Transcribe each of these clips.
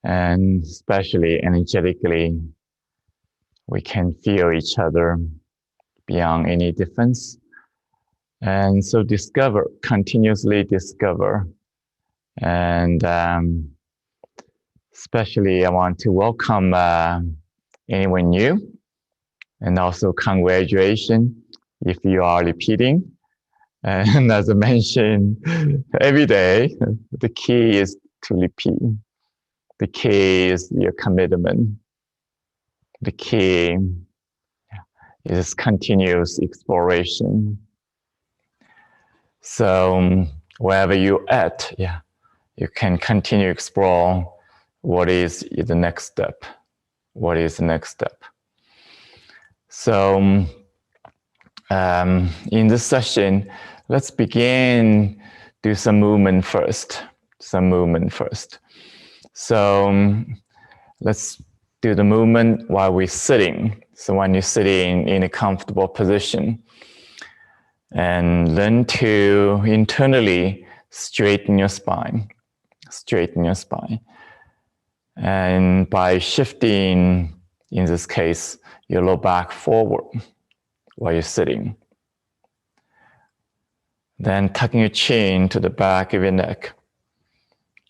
And especially energetically, we can feel each other beyond any difference. And so discover, continuously discover. And especially I want to welcome anyone new, and also congratulations if you are repeating. And as I mentioned, every day, the key is to repeat. The key is your commitment. The key is continuous exploration. So wherever you're at, you can continue to explore what is the next step. What is the next step? So in this session, let's begin, do some movement first. So let's do the movement while we're sitting. So when you're sitting in a comfortable position, and learn to internally straighten your spine. And by shifting, in this case, your lower back forward while you're sitting. Then tucking your chin to the back of your neck.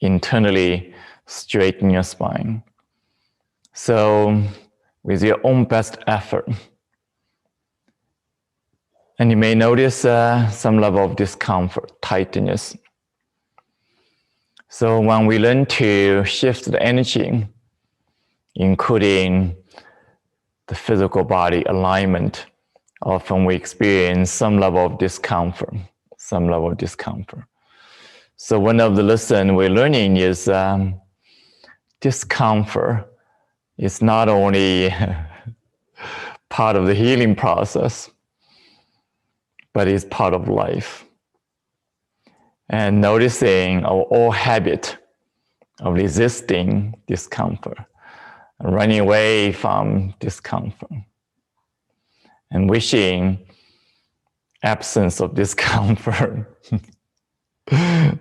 Internally straighten your spine. So with your own best effort. And you may notice some level of discomfort, tightness. So when we learn to shift the energy, including the physical body alignment, often we experience some level of discomfort. So one of the lessons we're learning is discomfort is not only part of the healing process, but it's part of life. And noticing our old habit of resisting discomfort, running away from discomfort, and wishing absence of discomfort.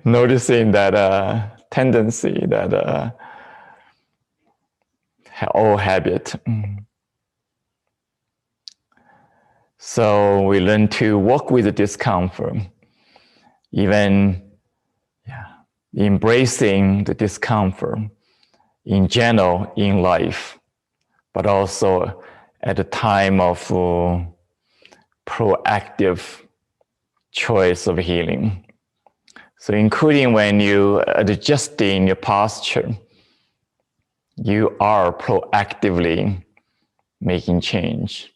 Noticing that tendency, that old habit. So we learn to work with the discomfort, even embracing the discomfort in general in life, but also at the time of proactive choice of healing. So including when you are adjusting your posture, you are proactively making change.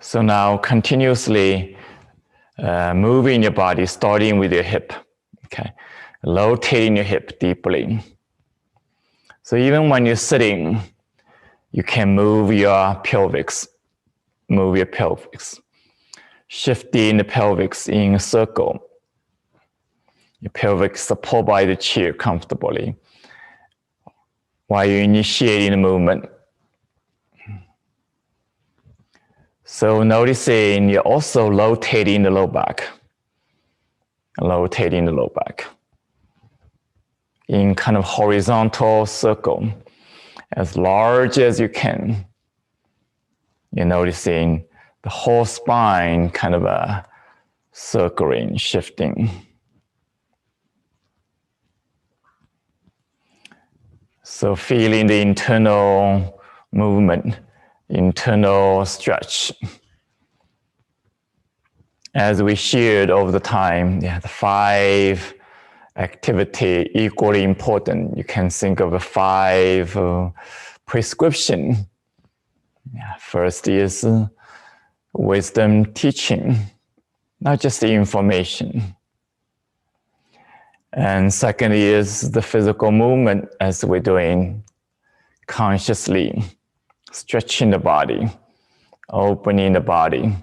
So now continuously moving your body, starting with your hip, okay? Rotating your hip deeply. So even when you're sitting, you can move your pelvis, shifting the pelvis in a circle. Your pelvis supported by the chair comfortably while you're initiating the movement. So noticing you're also rotating the lower back. In kind of horizontal circle, as large as you can. You're noticing the whole spine kind of circling, shifting. So feeling the internal movement, internal stretch. As we shared over the time, the 5 activity equally important. You can think of the 5 prescription. First is wisdom teaching, not just the information. And second is the physical movement, as we're doing consciously, stretching the body, opening the body,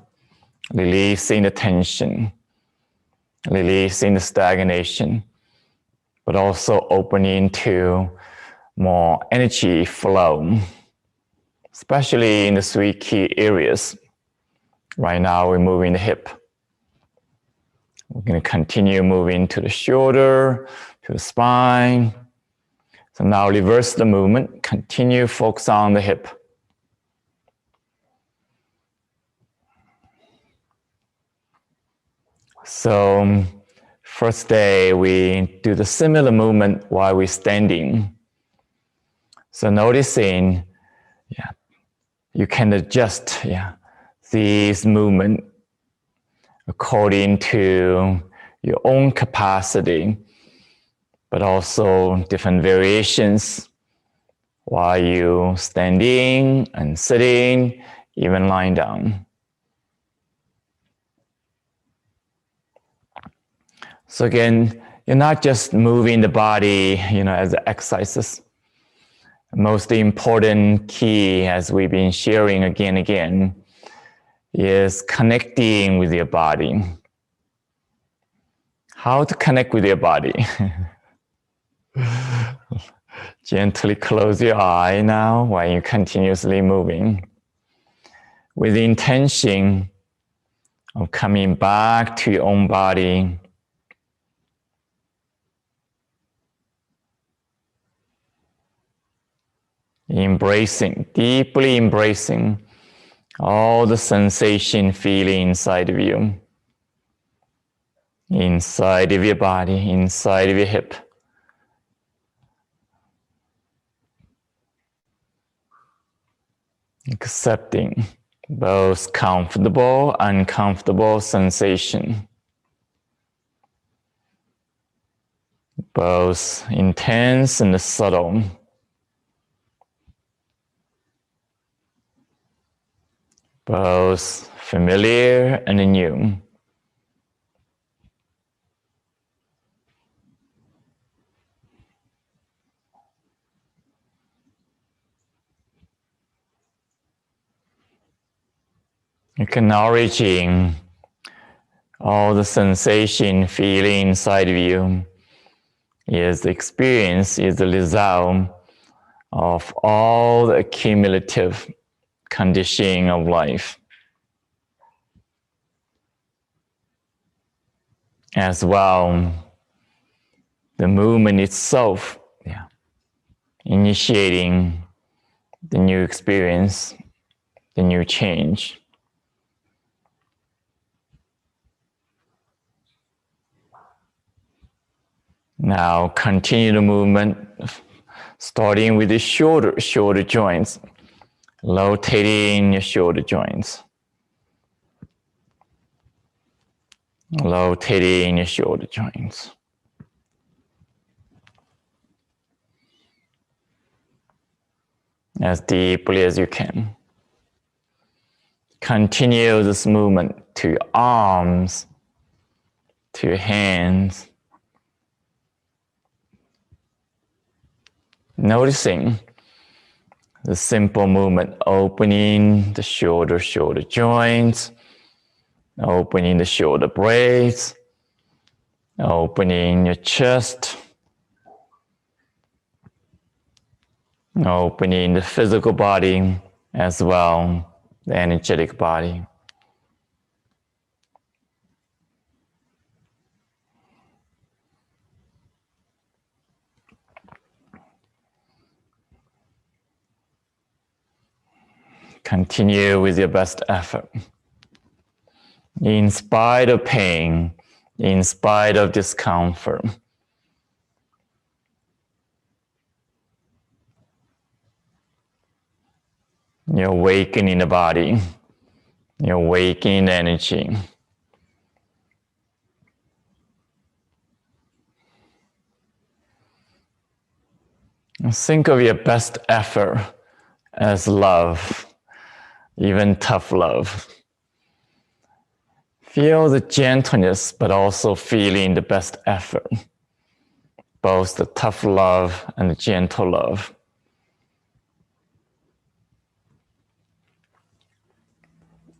releasing the tension, releasing the stagnation, but also opening to more energy flow, especially in the 3 key areas. Right now, we're moving the hip. We're going to continue moving to the shoulder, to the spine. So now reverse the movement. Continue focus on the hip. So first day we do the similar movement while we're standing. So noticing, you can adjust, these movement according to your own capacity, but also different variations while you standing and sitting, even lying down. So again, you're not just moving the body, as exercises. The most important key, as we've been sharing again and again, is connecting with your body. How to connect with your body? Gently close your eye now while you're continuously moving, with the intention of coming back to your own body. Deeply embracing all the sensation feeling inside of you, inside of your body, inside of your hip. Accepting both comfortable and uncomfortable sensation, both intense and subtle. Both familiar and new. Acknowledging all the sensation feeling inside of you is the experience, is the result of all the cumulative conditioning of life. As well, the movement itself, initiating the new experience, the new change. Now continue the movement, starting with the shoulder joints, rotating your shoulder joints. Rotating your shoulder joints. As deeply as you can. Continue this movement to your arms, to your hands. Noticing the simple movement, opening the shoulder joints, opening the shoulder blades, opening your chest, opening the physical body as well, the energetic body. Continue with your best effort. In spite of pain, in spite of discomfort. You're awakening the body. You're awakening the energy. Think of your best effort as love, even tough love. Feel the gentleness, but also feeling the best effort. Both the tough love and the gentle love.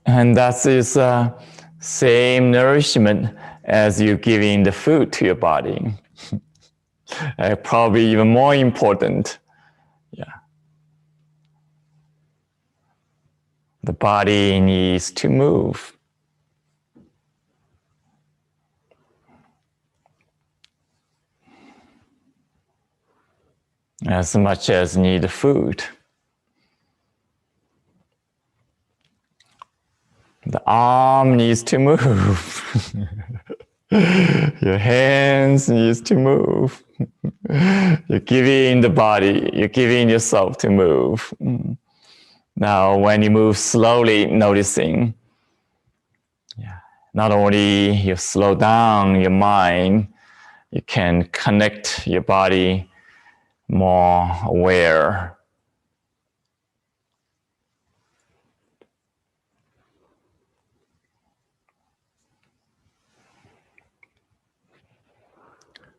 And that is same nourishment as you giving the food to your body. Probably even more important. The body needs to move. as much as need food. The arm needs to move. Your hands needs to move. You're giving the body, you're giving yourself to move. Now, when you move slowly, noticing, not only you slow down your mind, you can connect your body more aware.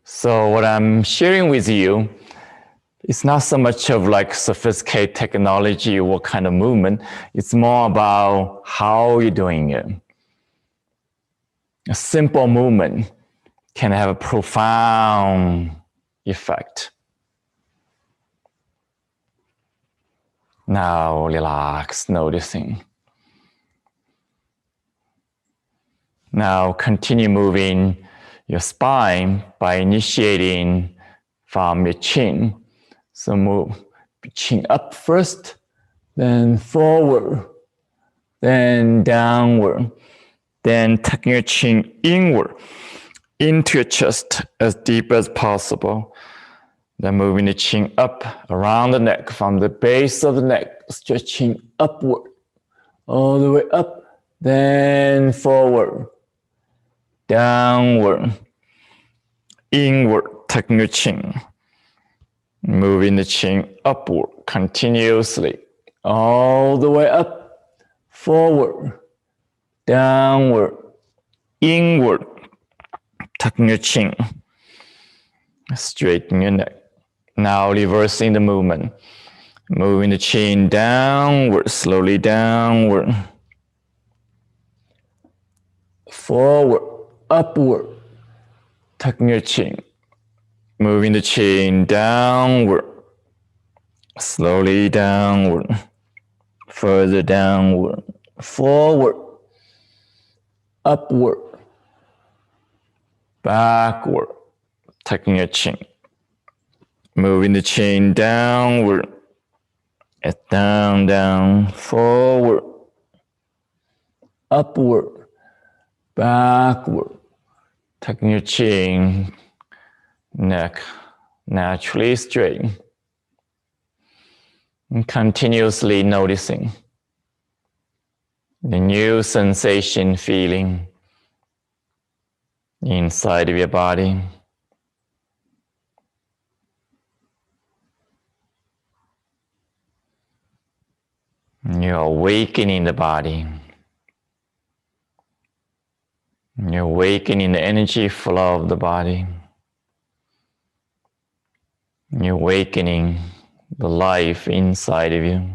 So what I'm sharing with you, it's not so much of like sophisticated technology or what kind of movement. It's more about how you're doing it. A simple movement can have a profound effect. Now relax, noticing. Now continue moving your spine by initiating from your chin. So move chin up first, then forward, then downward, then tucking your chin inward into your chest as deep as possible. Then moving the chin up around the neck, from the base of the neck, stretching upward, all the way up, then forward, downward, inward, tucking your chin. Moving the chin upward continuously, all the way up, forward, downward, inward, tucking your chin, straighten your neck. Now reversing the movement, moving the chin downward, slowly downward, forward, upward, tucking your chin, moving the chin downward, slowly downward, further downward, forward, upward, backward, tucking your chin, moving the chin downward, down, down, forward, upward, backward, tucking your chin, neck naturally straight, and continuously noticing the new sensation, feeling inside of your body. You're awakening the body. You're awakening the energy flow of the body. You're awakening the life inside of you.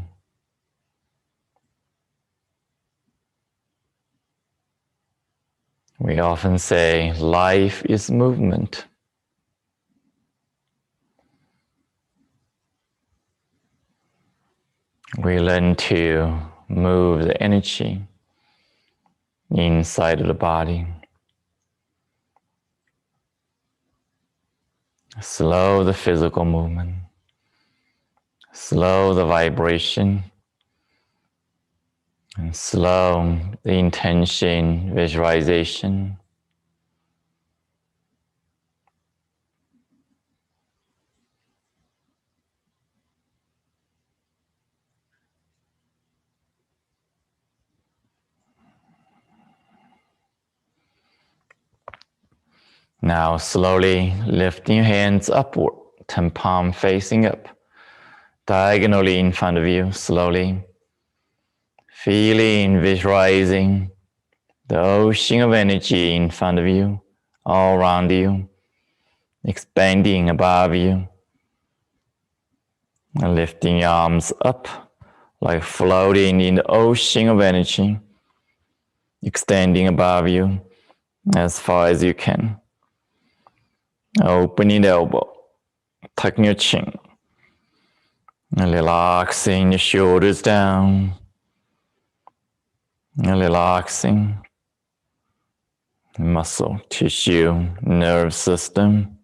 We often say life is movement. We learn to move the energy inside of the body. Slow the physical movement. Slow the vibration. And slow the intention, visualization. Now slowly lifting your hands upward, 10 palm facing up, diagonally in front of you, slowly. Feeling, visualizing the ocean of energy in front of you, all around you, expanding above you. And lifting your arms up, like floating in the ocean of energy, extending above you as far as you can. Opening the elbow, tucking your chin, and relaxing your shoulders down, and relaxing muscle, tissue, nerve system,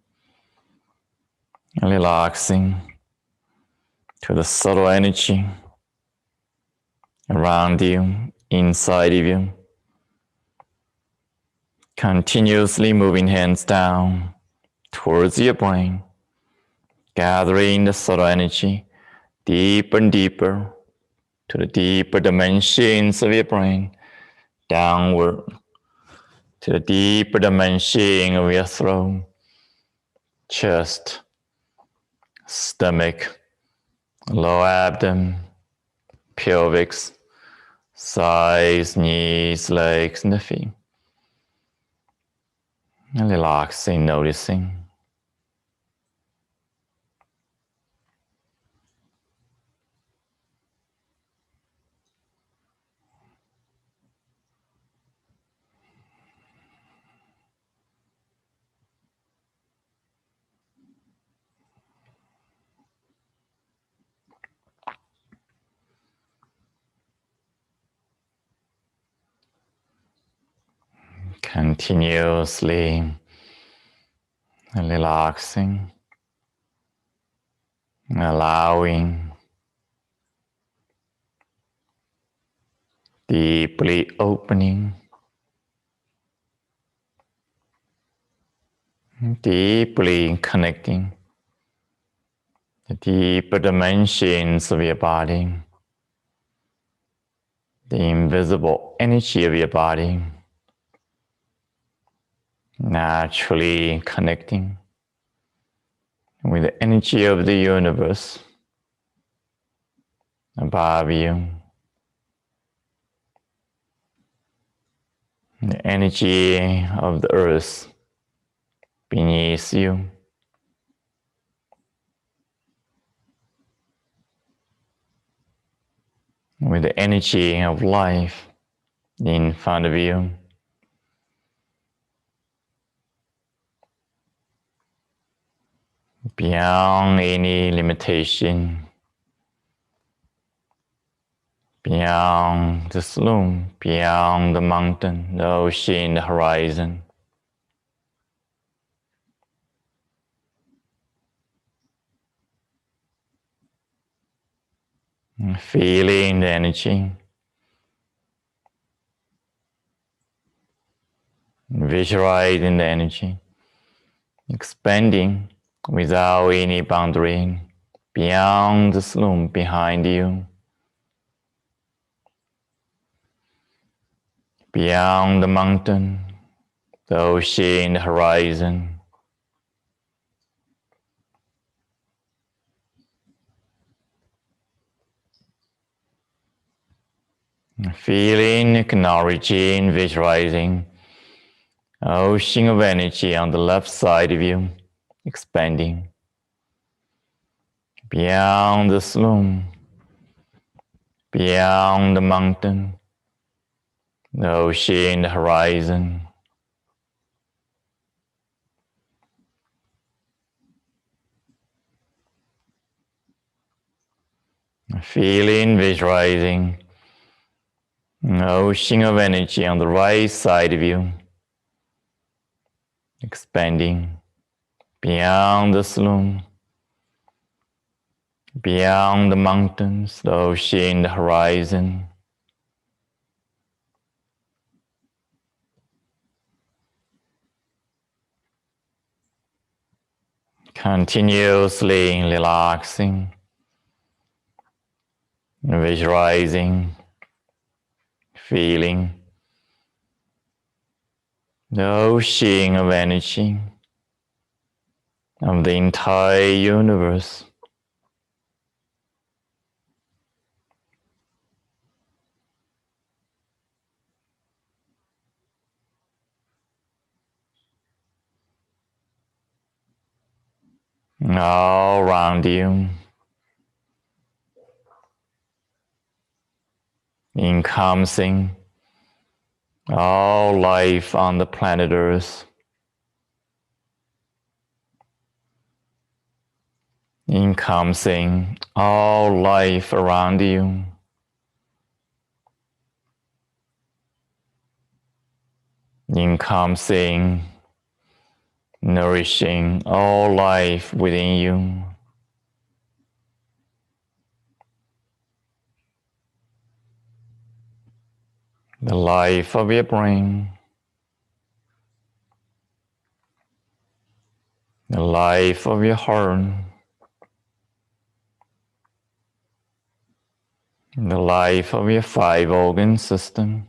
and relaxing to the subtle energy around you, inside of you. Continuously moving hands down towards your brain, gathering the subtle energy deeper and deeper to the deeper dimensions of your brain, downward to the deeper dimension of your throat, chest, stomach, lower abdomen, pelvis, thighs, knees, legs, and the feet. And relaxing, noticing. Continuously relaxing, allowing, deeply opening, deeply connecting the deeper dimensions of your body, the invisible energy of your body, naturally connecting with the energy of the universe above you, the energy of the earth beneath you, with the energy of life in front of you. Beyond any limitation, beyond the slough, beyond the mountain, the ocean, the horizon. Feeling the energy, visualizing the energy, expanding without any boundary, beyond the slough, behind you, beyond the mountain, the ocean, the horizon. Feeling, acknowledging, visualizing ocean of energy on the left side of you, expanding beyond the slough, beyond the mountain, the ocean, the horizon. Feeling, visualizing an ocean of energy on the right side of you, expanding beyond the slough, beyond the mountains, the ocean, the horizon. Continuously relaxing, visualizing, feeling the ocean of energy of the entire universe. All around you, encompassing all life on the planet Earth, encompassing all life around you, encompassing, nourishing all life within you. the life of your brain, the life of your heart, the life of your 5-organ system,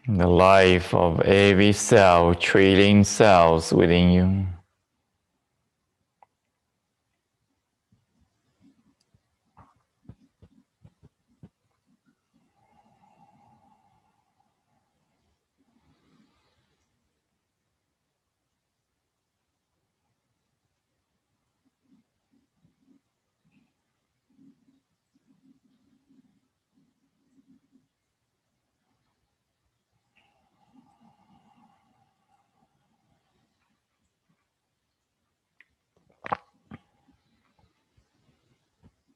the life of every cell, trillion cells within you.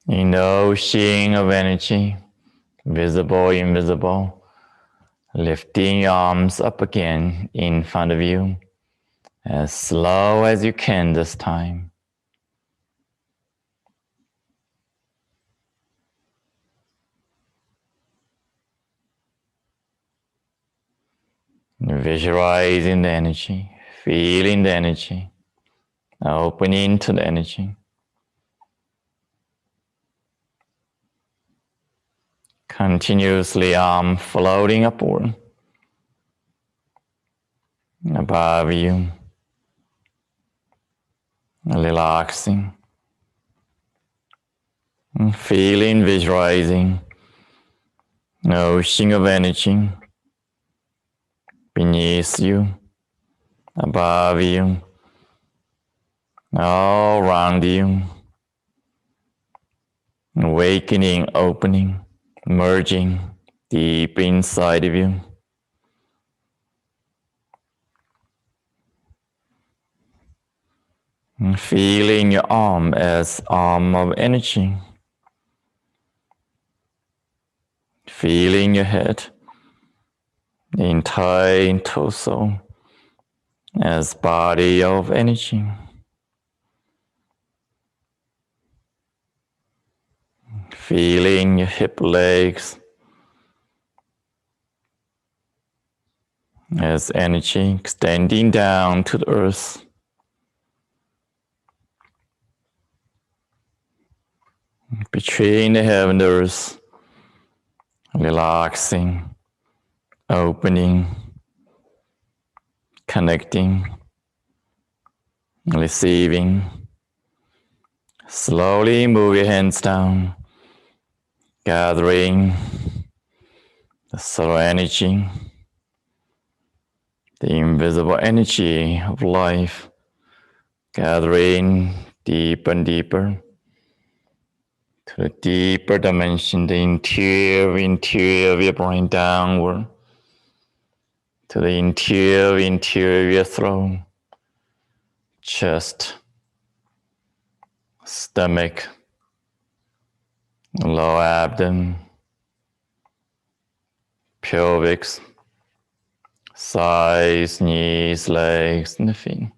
In the ocean of energy, visible, invisible, lifting your arms up again in front of you, as slow as you can this time. Visualizing the energy, feeling the energy, opening to the energy. Continuously arm floating upward, above you, relaxing, feeling, visualizing an ocean of energy beneath you, above you, all around you, awakening, opening, merging deep inside of you. And feeling your arm as arm of energy. Feeling your head, the entire torso as body of energy. Feeling your hip legs as energy extending down to the earth. Between the heaven and the earth, relaxing, opening, connecting, receiving. Slowly move your hands down, gathering the solar energy, the invisible energy of life, gathering deeper and deeper to the deeper dimension, the interior of your brain downward, to the interior of your throat, chest, stomach, lower abdomen, pelvis, thighs, knees, legs, and the feet.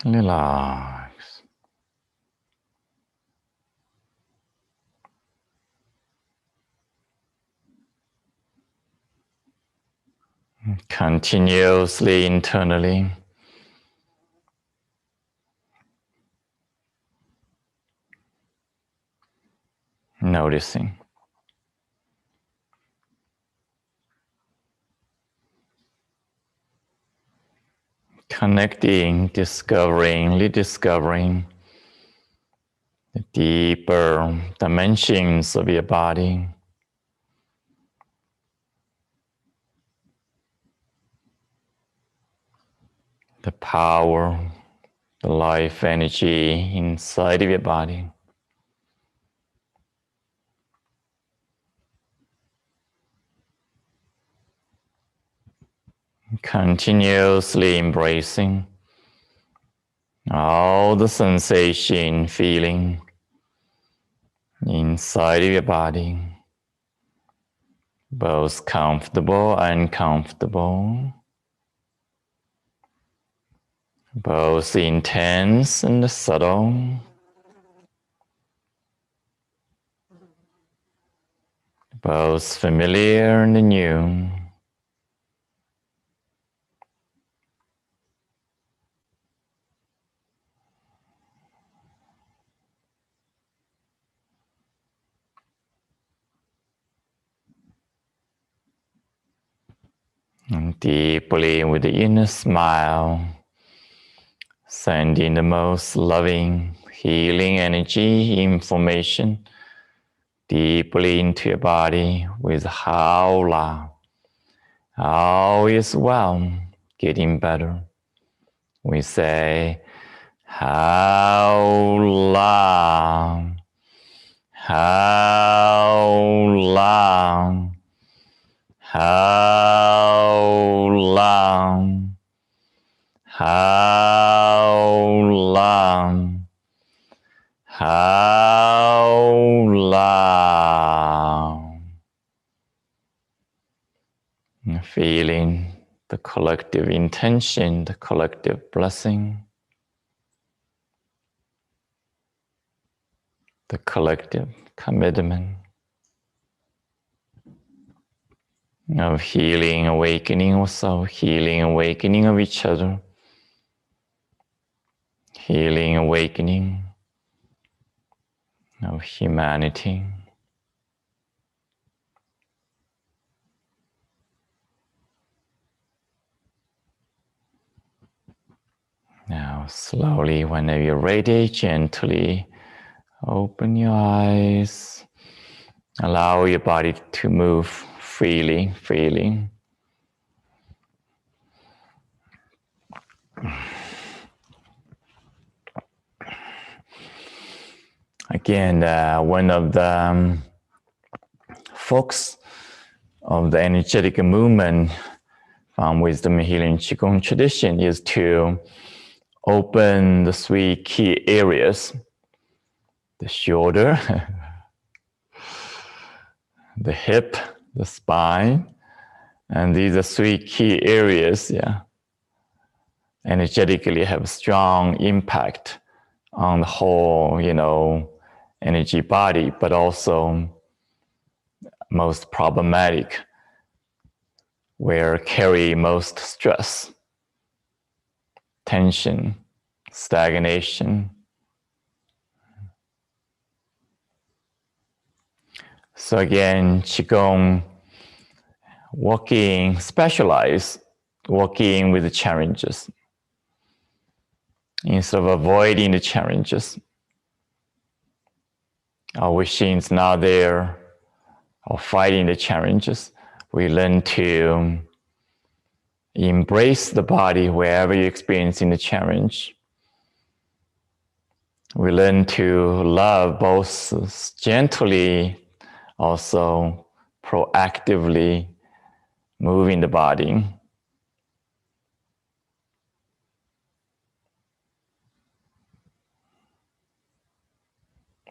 Relax. Continuously internally, noticing. Connecting, rediscovering the deeper dimensions of your body. The power, the life energy inside of your body. Continuously embracing all the sensation, feeling inside of your body, both comfortable and uncomfortable, both intense and subtle, both familiar and new. And deeply with the inner smile, sending the most loving, healing energy, information deeply into your body with how la. All is well, getting better. We say how long, how long, how long, how long, how long. Feeling the collective intention, the collective blessing, the collective commitment of healing, awakening also, healing, awakening of each other, healing, awakening of humanity. Now, slowly, whenever you're ready, gently open your eyes. Allow your body to move freely, freely. Again, one of the focus of the energetic movement from Wisdom and Healing Qigong tradition is to open the three key areas: the shoulder, the hip, the spine, and these are three key areas. Energetically have a strong impact on the whole, energy body, but also most problematic, where carry most stress, tension, stagnation. So again, Qigong, specialize working with the challenges instead of avoiding the challenges. Our wishing is not there, or fighting the challenges. We learn to embrace the body wherever you're experiencing the challenge. We learn to love both gently, also proactively moving the body.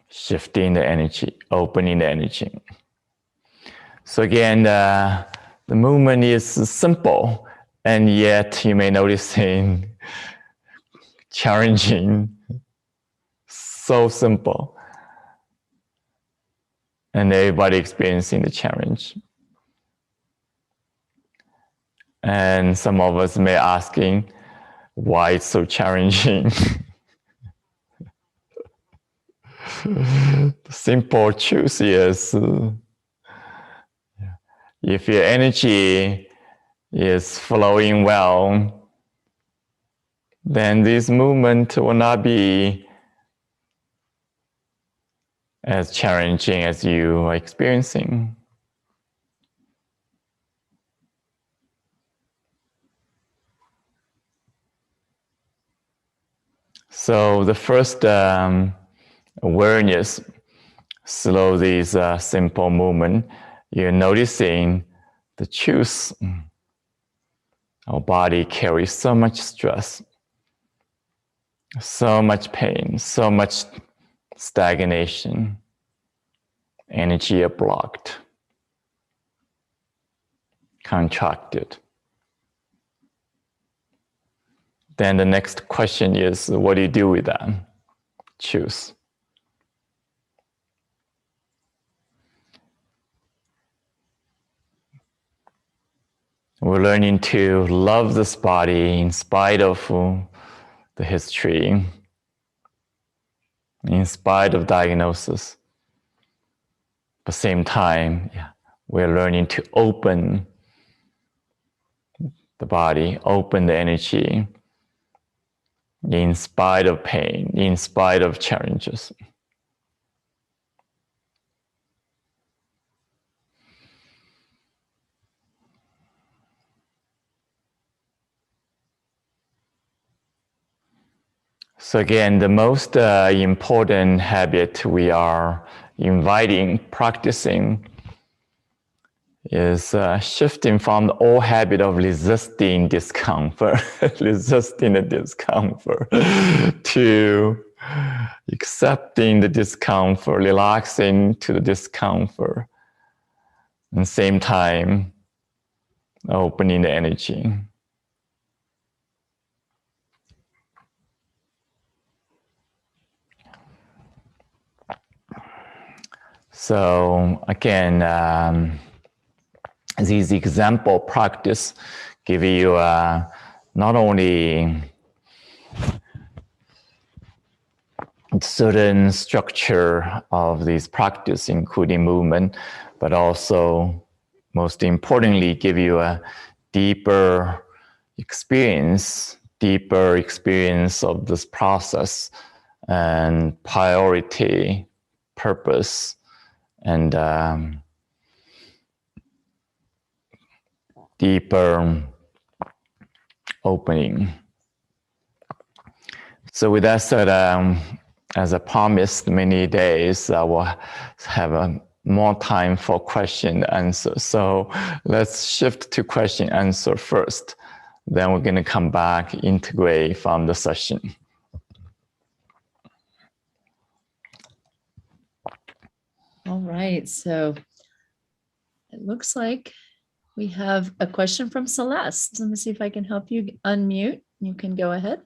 Shifting the energy, opening the energy. So again, the movement is simple, and yet you may notice it challenging. So simple. And everybody experiencing the challenge. And some of us may asking, why it's so challenging? The simple truth is, if your energy is flowing well, then this movement will not be as challenging as you are experiencing. So the first awareness, slow this simple movement, you're noticing the truth. Our body carries so much stress, so much pain, so much stagnation, energy are blocked, contracted. Then the next question is, what do you do with that? Choose. We're learning to love this body in spite of the history, in spite of diagnosis. At the same time, we're learning to open the body, open the energy, in spite of pain, in spite of challenges. So again, the most important habit we are inviting, practicing, is shifting from the old habit of resisting discomfort, resisting the discomfort, to accepting the discomfort, relaxing to the discomfort, and at the same time, opening the energy. So again, these example practice give you not only certain structure of this practice, including movement, but also, most importantly, give you a deeper experience of this process and priority, purpose, and deeper opening. So with that said, as I promised, many days I will have more time for question and answer. So let's shift to question answer first. Then we're going to come back, integrate from the session. All right, so it looks like we have a question from Celeste. Let me see if I can help you unmute. You can go ahead.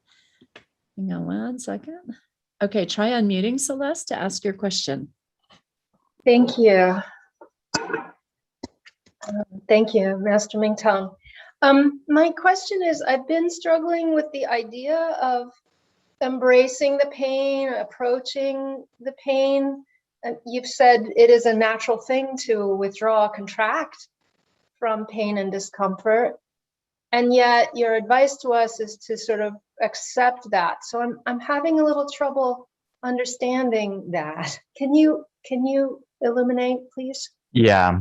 Hang on 1 second. Okay, try unmuting, Celeste, to ask your question. Thank you. Thank you, Master Mingtong. My question is, I've been struggling with the idea of embracing the pain, approaching the pain. You've said it is a natural thing to withdraw, contract from pain and discomfort. And yet your advice to us is to sort of accept that. So I'm having a little trouble understanding that. Can you illuminate, please? Yeah,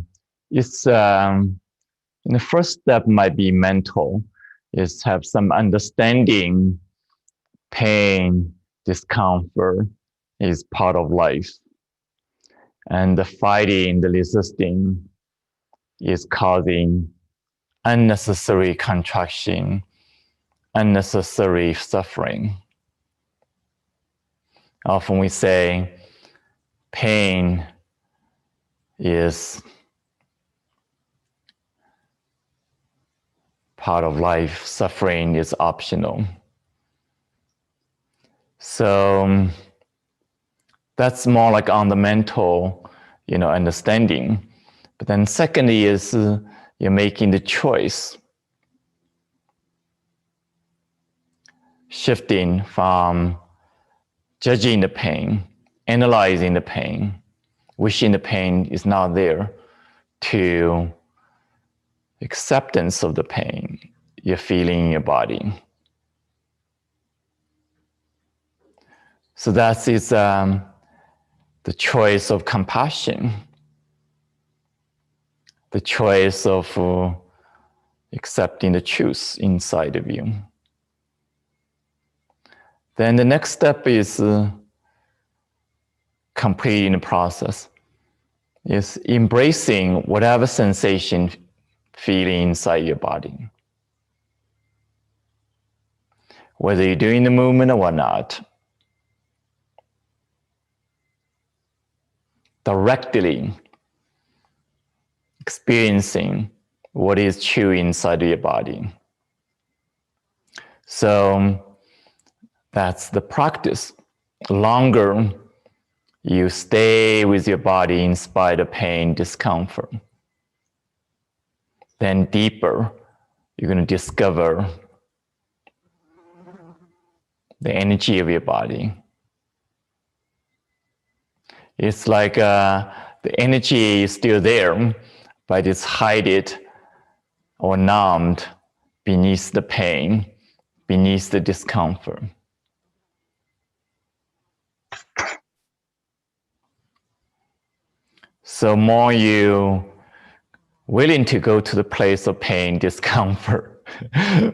it's the first step might be mental, is have some understanding pain, discomfort is part of life. And the fighting, the resisting is causing unnecessary contraction, unnecessary suffering. Often we say pain is part of life, suffering is optional. So that's more like on the mental, understanding. But then secondly is you're making the choice, shifting from judging the pain, analyzing the pain, wishing the pain is not there, to acceptance of the pain you're feeling in your body. So that is the choice of compassion, the choice of accepting the truth inside of you. Then the next step is completing the process, is embracing whatever sensation feeling inside your body. Whether you're doing the movement or not. Directly experiencing what is true inside of your body. So that's the practice. Longer you stay with your body in spite of pain, discomfort, then deeper you're going to discover the energy of your body. It's like the energy is still there, but it's hidden or numbed beneath the pain, beneath the discomfort. So more you willing to go to the place of pain, discomfort,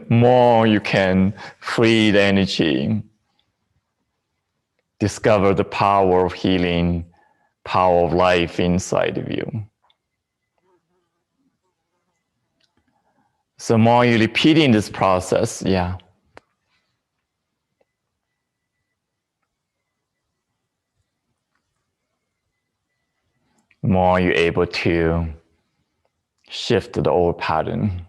more you can free the energy, discover the power of healing, power of life inside of you. So more you repeating this process, yeah. More you're able to shift the old pattern.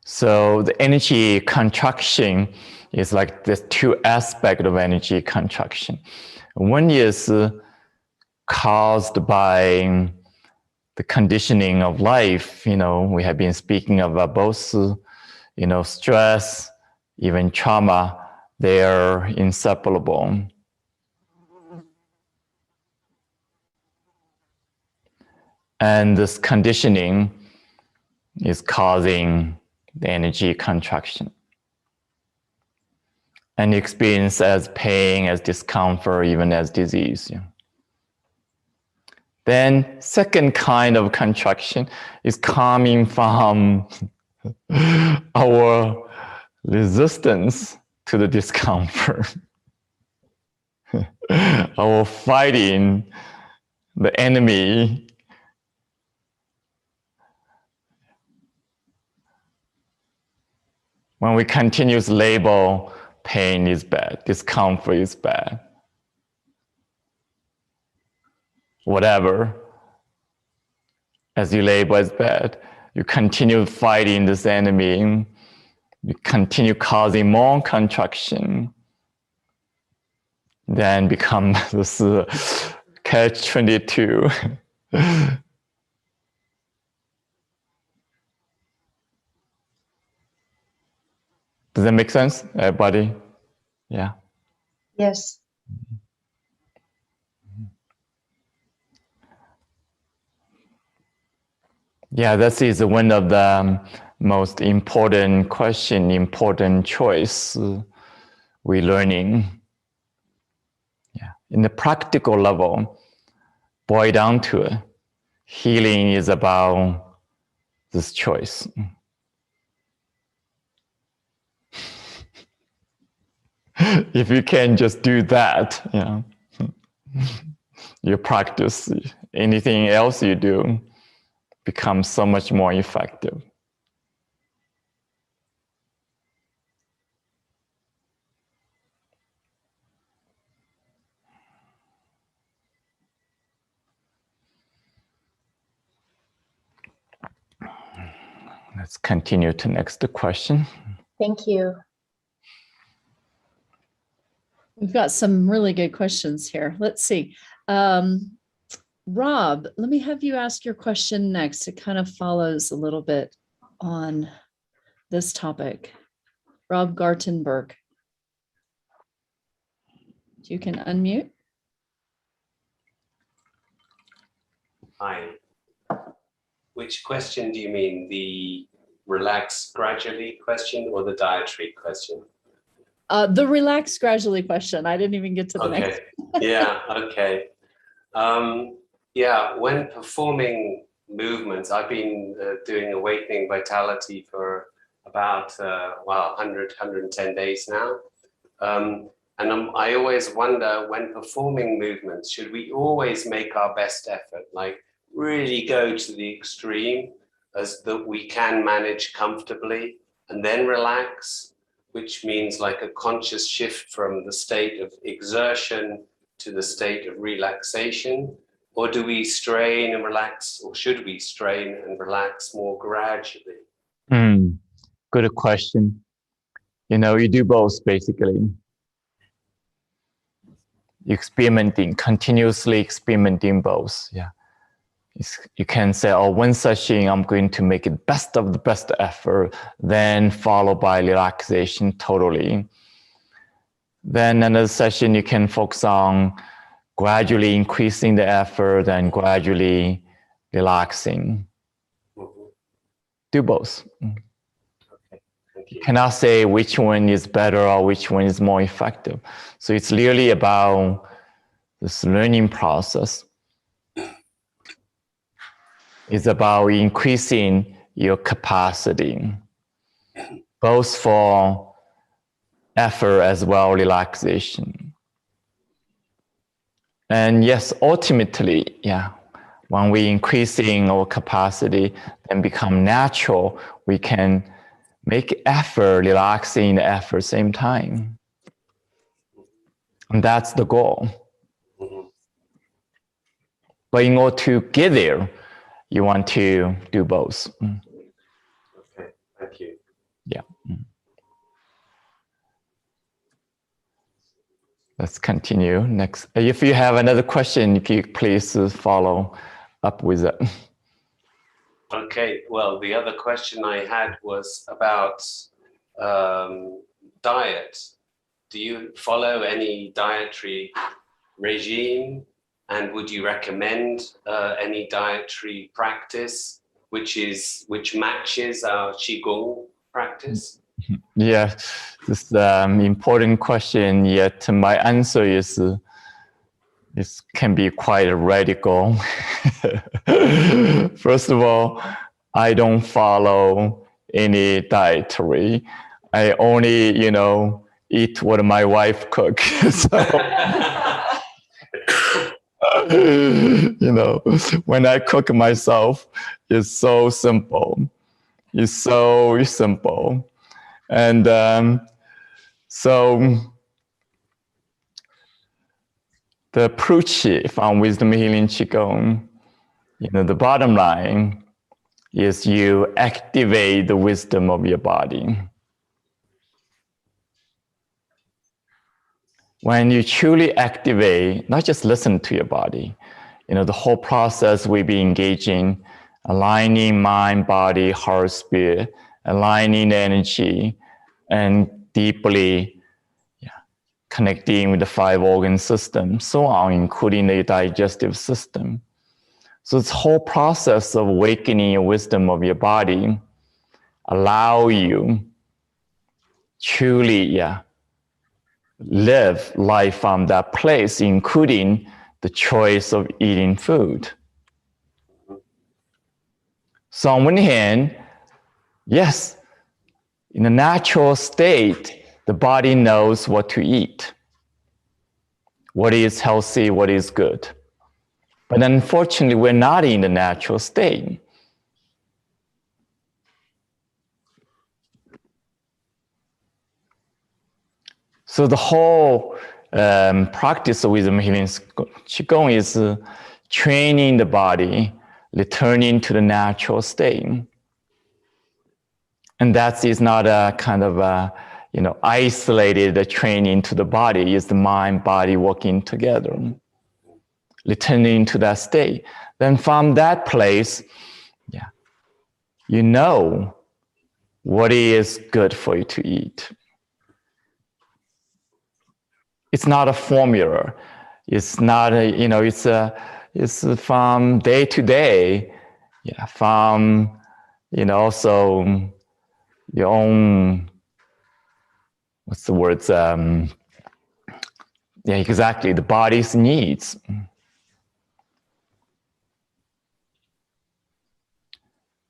So the energy contraction is like there's two aspects of energy contraction. One is caused by the conditioning of life. We have been speaking about both, stress, even trauma. They are inseparable. And this conditioning is causing the energy contraction. And experience as pain, as discomfort, even as disease. Then second kind of contraction is coming from our resistance to the discomfort. Our fighting the enemy. When we continuously label pain is bad, discomfort is bad, whatever, as you label as bad, you continue fighting this enemy, you continue causing more contraction, then become this catch-22. Does that make sense, everybody? Yeah. Yes. Yeah, this is one of the most important question, important choice we're learning. Yeah, in the practical level, boil down to it, healing is about this choice. If you can just do that, you practice, anything else you do becomes so much more effective. Let's continue to next question. Thank you. We've got some really good questions here. Let's see. Rob, let me have you ask your question next. It kind of follows a little bit on this topic. Rob Gartenberg. You can unmute. Hi. Which question do you mean? The relax gradually question or the dietary question? The relax gradually question. I didn't even get to the next. Yeah, okay. Yeah, when performing movements, I've been doing awakening vitality for about 100, 110 days now. I always wonder, when performing movements, should we always make our best effort, like really go to the extreme as that we can manage comfortably and then relax, which means like a conscious shift from the state of exertion to the state of relaxation? Or do we strain and relax, or should we strain and relax more gradually? Good question. You do both basically. Continuously experimenting both. Yeah. You can say, oh, one session, I'm going to make it best of the best effort, then followed by relaxation totally. Then another session, you can focus on gradually increasing the effort and gradually relaxing. Do both. Okay, thank you. You cannot say which one is better or which one is more effective. So it's really about this learning process. It's about increasing your capacity, both for effort as well as relaxation. And yes, ultimately, yeah, when we increasing our capacity and become natural, we can make effort, relaxing the effort same time. And that's the goal. But in order to get there, you want to do both. Okay, thank you. Yeah. Let's continue next. If you have another question, please follow up with it. Okay, well, the other question I had was about diet. Do you follow any dietary regime? And would you recommend any dietary practice which matches our Qigong practice? Yeah, this is an important question, yet my answer is this can be quite radical. First of all, I don't follow any dietary. I only, eat what my wife cooks. When I cook myself, it's so simple. It's so simple. And so the approach from Wisdom Healing Qigong, the bottom line is you activate the wisdom of your body. When you truly activate, not just listen to your body, the whole process we be engaging, aligning mind, body, heart, spirit, aligning the energy, and deeply connecting with the 5 organ system, so on, including the digestive system. So this whole process of awakening your wisdom of your body allow you truly, live life from that place, including the choice of eating food. So on one hand, yes, in a natural state, the body knows what to eat, what is healthy, what is good. But unfortunately, we're not in the natural state. So the whole practice of wisdom healing Qigong is training the body, returning to the natural state. And that is not a kind of isolated training to the body. It's the mind, body working together, returning to that state. Then from that place, you know what is good for you to eat. It's not a formula. It's not it's from day to day. Yeah, from also your own, what's the words? Exactly, the body's needs.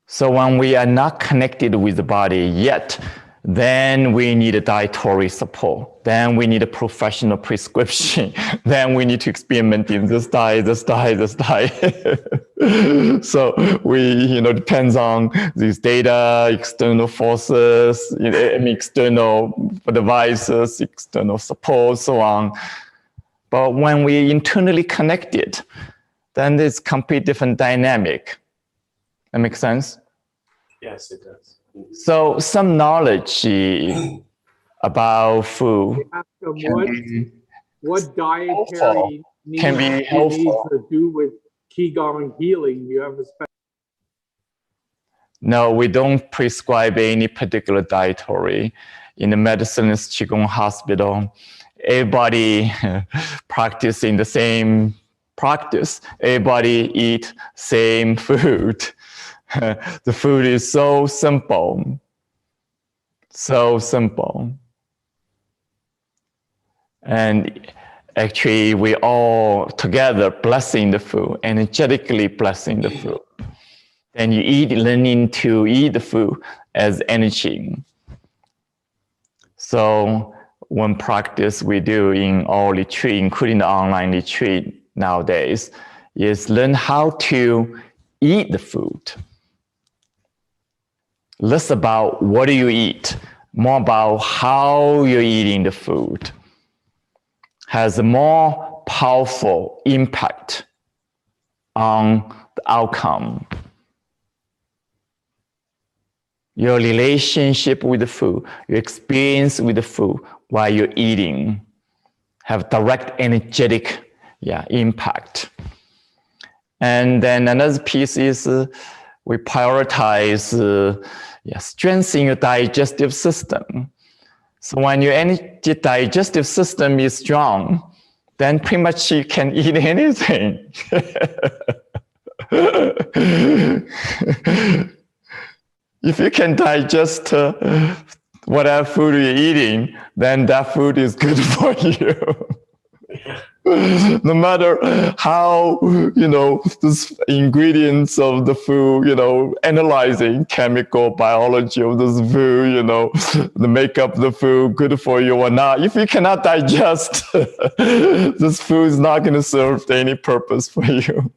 So when we are not connected with the body yet, then we need a dietary support. Then we need a professional prescription. Then we need to experiment in this diet. So we, depends on these data, external forces, external devices, external support, so on. But when we internally connected, then it's complete different dynamic. That makes sense? Yes, it does. So some knowledge about food Ask them can be, what dietary needs can be you need helpful. to do with Qigong healing. You have a special. No, we don't prescribe any particular dietary. In the medicine Qigong hospital, everybody practicing the same practice. Everybody eat same food. The food is so simple. So simple. And actually, we all together blessing the food, energetically blessing the food. Then you eat, learning to eat the food as energy. So one practice we do in all retreat, including the online retreat nowadays, is learn how to eat the food. Less about what do you eat, more about how you're eating the food. Has a more powerful impact on the outcome. Your relationship with the food, your experience with the food while you're eating have direct energetic impact. And then another piece is we prioritize strengthening your digestive system. So when your digestive system is strong, then pretty much you can eat anything. If you can digest whatever food you're eating, then that food is good for you. No matter how, the ingredients of the food, analyzing chemical biology of this food, the makeup of the food, good for you or not. If you cannot digest, this food is not going to serve any purpose for you.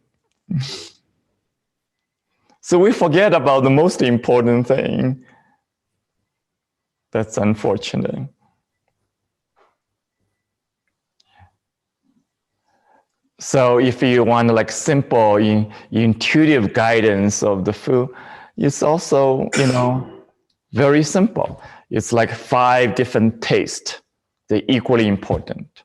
So we forget about the most important thing. That's unfortunate. So if you want simple, intuitive guidance of the food, it's also, very simple. It's like 5 different tastes. They're equally important.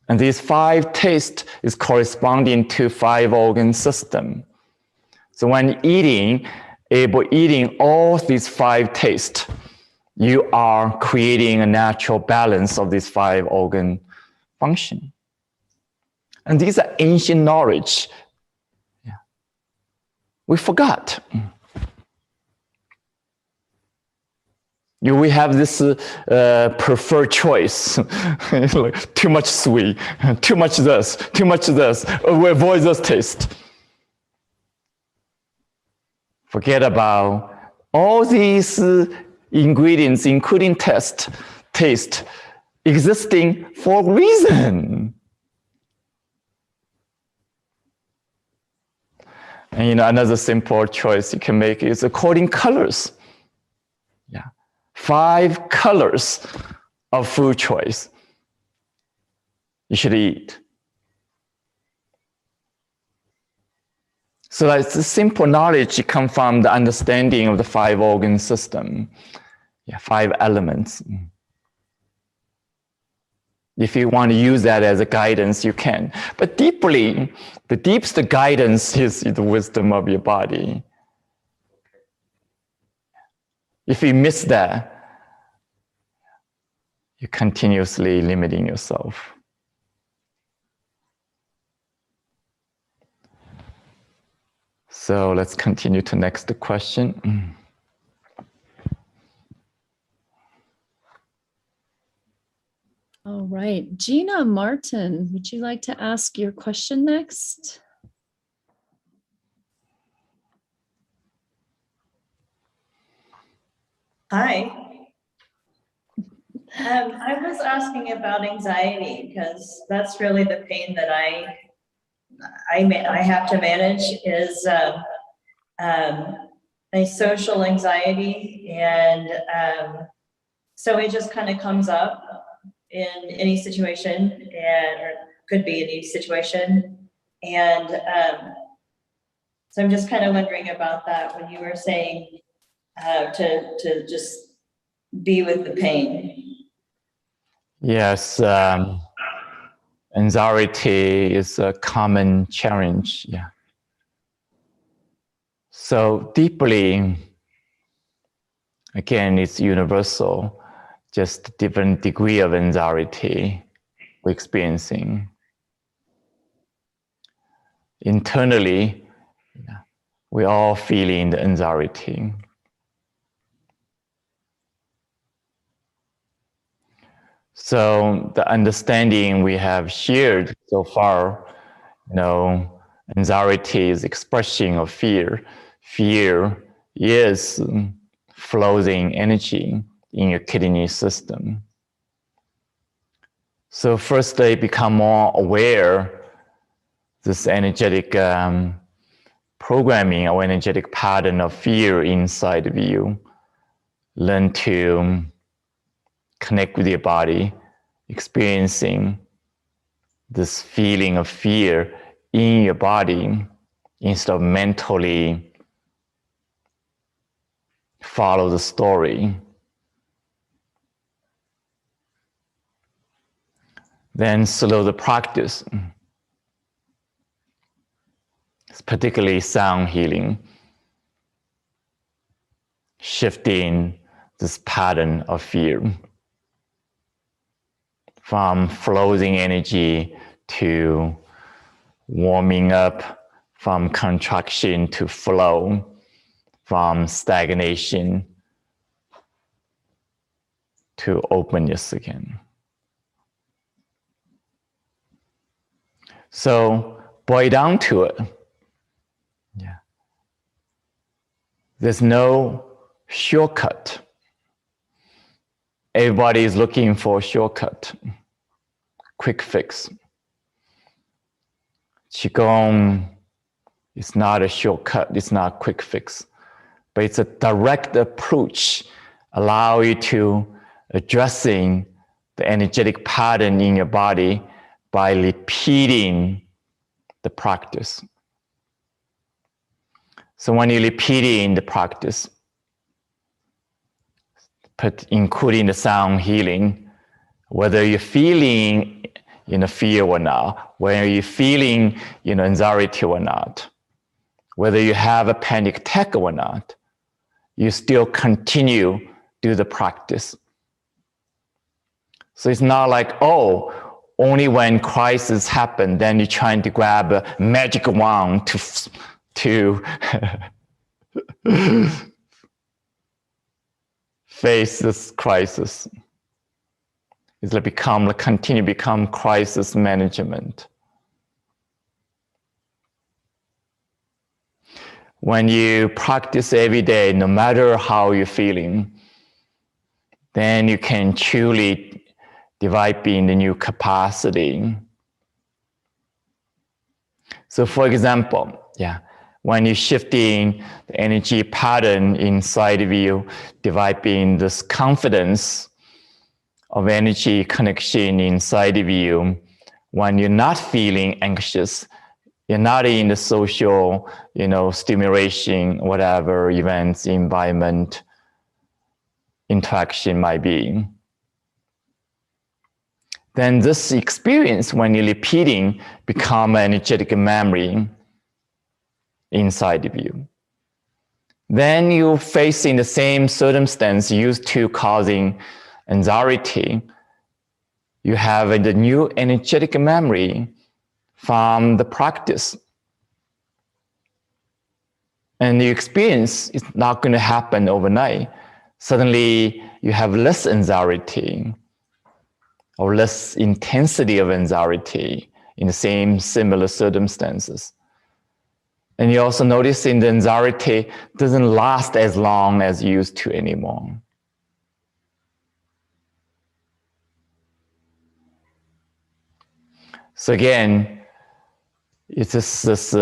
And these 5 tastes is corresponding to 5 organ system. So when eating all these 5 tastes, you are creating a natural balance of these 5 organ function. And these are ancient knowledge. We forgot. We have this preferred choice. Like, too much sweet, too much this, too much this. We avoid this taste. Forget about all these ingredients, including taste, existing for a reason. And another simple choice you can make is according colors. 5 colors of food choice you should eat. So that's the simple knowledge comes from the understanding of the 5 organ system. 5 elements. If you want to use that as a guidance, you can. But deeply, the deepest guidance is the wisdom of your body. If you miss that, you're continuously limiting yourself. So let's continue to next question. All right, Gina Martin, would you like to ask your question next? Hi. I was asking about anxiety because that's really the pain that I have to manage is a social anxiety, and so it just kind of comes up in any situation, or could be any situation, And so I'm just kind of wondering about that when you were saying to just be with the pain. Yes, anxiety is a common challenge. Yeah. So deeply, again, it's universal, just different degree of anxiety we're experiencing. Internally, we're all feeling the anxiety. So the understanding we have shared so far, anxiety is expression of fear. Fear is flowing energy in your kidney system. So first they become more aware this energetic programming or energetic pattern of fear inside of you. Learn to connect with your body, experiencing this feeling of fear in your body instead of mentally follow the story. Then slow the practice, particularly sound healing, shifting this pattern of fear from flowing energy to warming up, from contraction to flow, from stagnation to openness again. So boil down to it. Yeah. There's no shortcut. Everybody is looking for a shortcut, quick fix. Qigong is not a shortcut, it's not a quick fix, but it's a direct approach, allow you to addressing the energetic pattern in your body by repeating the practice. So when you're repeating the practice, including the sound healing, whether you're feeling fear or not, whether you're feeling anxiety or not, whether you have a panic attack or not, you still continue do the practice. So it's not like, oh, only when crisis happen, then you're trying to grab a magic wand to face this crisis. It's like continue become crisis management. When you practice every day, no matter how you're feeling, then you can truly develop in the new capacity. So for example, when you're shifting the energy pattern inside of you, developing this confidence of energy connection inside of you, when you're not feeling anxious, you're not in the social, stimulation, whatever events, environment, interaction might be. Then this experience, when you're repeating, become an energetic memory inside of you. Then you're facing the same circumstance used to causing anxiety. You have the new energetic memory from the practice. And the experience is not going to happen overnight. Suddenly you have less anxiety or less intensity of anxiety in the same similar circumstances. And you also notice the anxiety doesn't last as long as it used to anymore. So again, it's just this,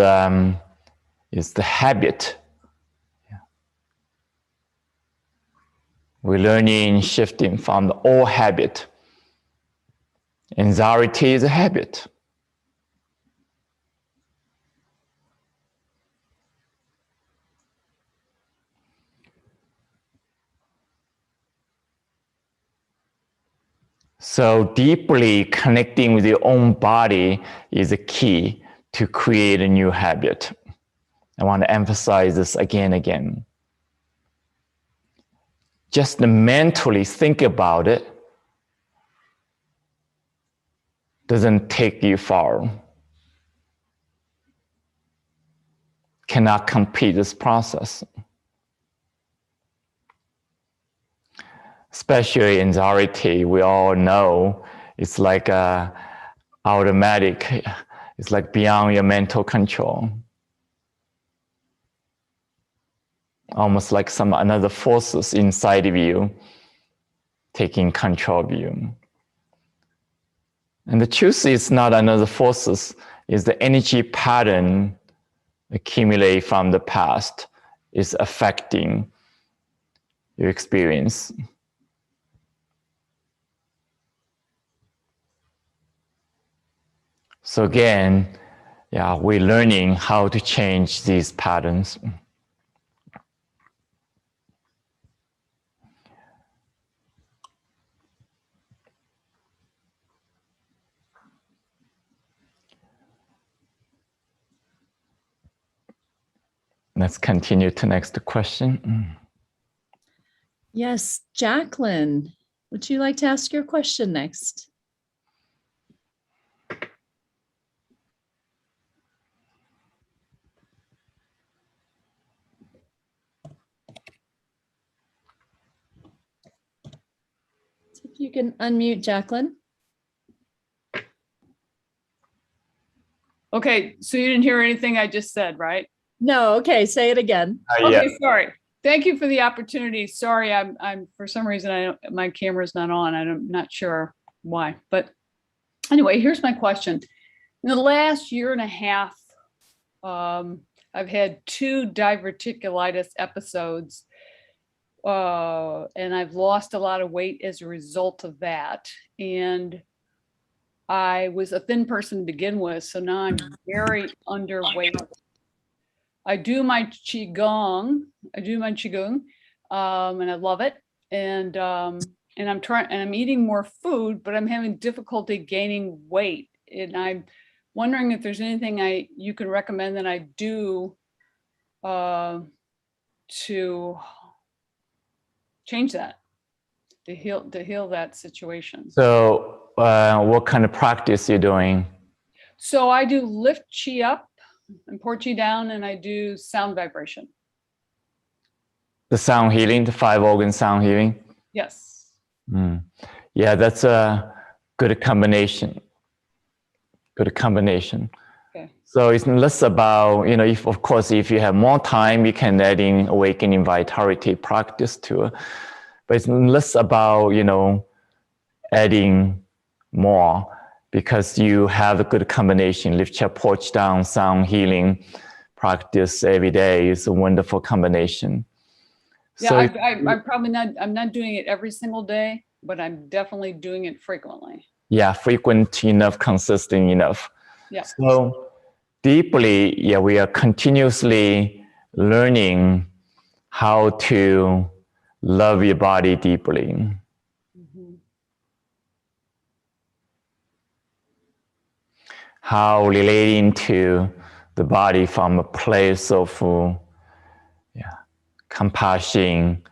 it's the habit. We're learning shifting from the old habit. Anxiety is a habit. So deeply connecting with your own body is a key to create a new habit. I want to emphasize this again and again. Just mentally think about it doesn't take you far. Cannot complete this process. Especially anxiety, we all know it's like automatic. It's like beyond your mental control. Almost like some another forces inside of you taking control of you. And the truth is not another forces, is the energy pattern accumulate from the past is affecting your experience. So again, yeah, we're learning how to change these patterns. Let's continue to next question. Yes, Jacqueline, would you like to ask your question next? So if you can unmute Jacqueline. Okay, so you didn't hear anything I just said, right? No, okay, say it again. Okay, sorry. Thank you for the opportunity. Sorry, I'm for some reason my camera's not on. I'm not sure why. But anyway, here's my question. In the last year and a half, I've had 2 diverticulitis episodes, and I've lost a lot of weight as a result of that. And I was a thin person to begin with, so now I'm very underweight. I do my Qigong, and I love it. And I'm eating more food, but I'm having difficulty gaining weight. And I'm wondering if there's anything you can recommend that I do to change that, to heal that situation. So what kind of practice you're doing? So I do lift chi up and pour chi down, and I do sound vibration. The sound healing, the 5 organ sound healing? Yes. Yeah, that's a good combination. Good combination. Okay. So it's less about, if of course, if you have more time, you can add in awakening vitality practice to it. But it's less about, adding more, because you have a good combination. Lift your porch down, sound healing practice every day is a wonderful combination. Yeah, So I'm not doing it every single day, but I'm definitely doing it frequently. yeah, frequent enough, consistent enough. Yeah. So deeply, yeah, we are continuously learning how to love your body deeply. How relating to the body from a place of compassion,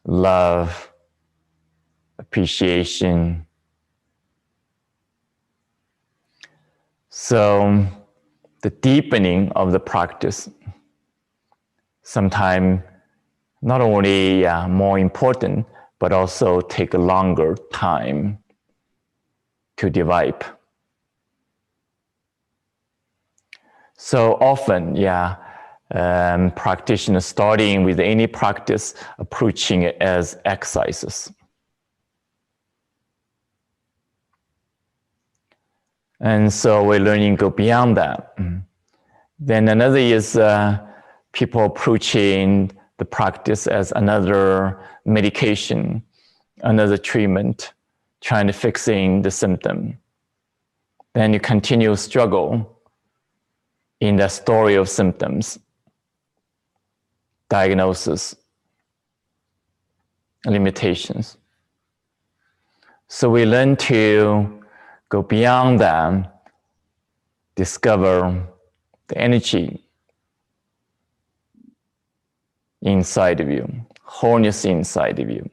love, appreciation. So the deepening of the practice sometimes not only more important, but also take a longer time to develop. So often, practitioners starting with any practice, approaching it as exercises. And so we're learning to go beyond that. Then another is people approaching the practice as another medication, another treatment, trying to fixing the symptom. Then you continue to struggle in the story of symptoms, diagnosis, limitations. So we learn to go beyond that, discover the energy inside of you, wholeness inside of you,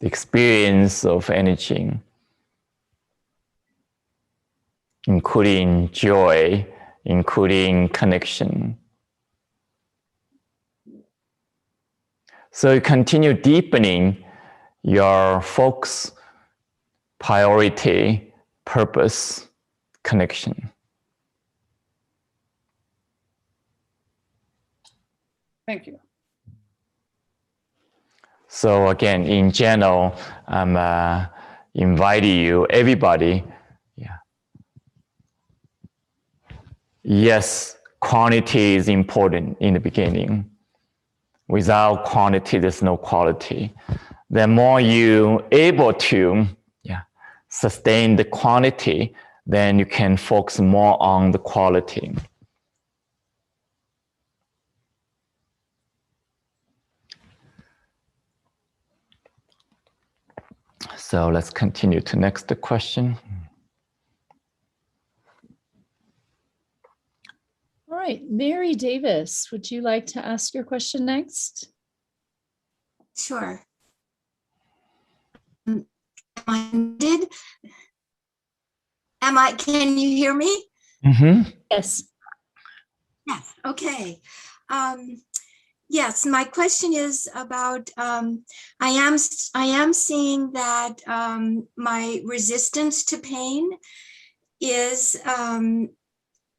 the experience of energy, including joy, including connection. So you continue deepening your focus, priority, purpose, connection. Thank you. So again, in general, I'm inviting you, everybody, yes, quantity is important in the beginning. Without quantity, there's no quality. The more you able to sustain the quantity, then you can focus more on the quality. So let's continue to next question. All right, Mary Davis, would you like to ask your question next? Sure. Did can you hear me? Mm-hmm. Yes. Yes. Okay. Yes, my question is about I am seeing that my resistance to pain is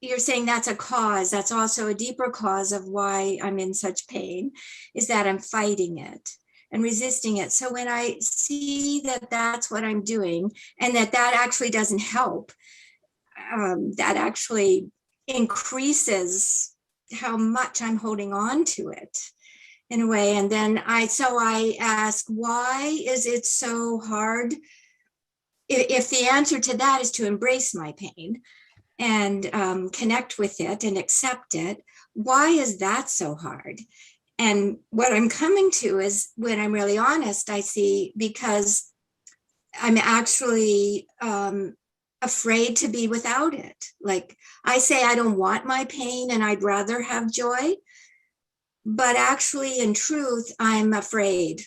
you're saying that's a cause. That's also a deeper cause of why I'm in such pain, is that I'm fighting it and resisting it. So when I see that that's what I'm doing and that actually doesn't help, that actually increases how much I'm holding on to it in a way. And then I ask, why is it so hard? If the answer to that is to embrace my pain and connect with it and accept it, why is that so hard? And what I'm coming to is, when I'm really honest, I see because I'm actually afraid to be without it. Like I say, I don't want my pain and I'd rather have joy. But actually, in truth, I'm afraid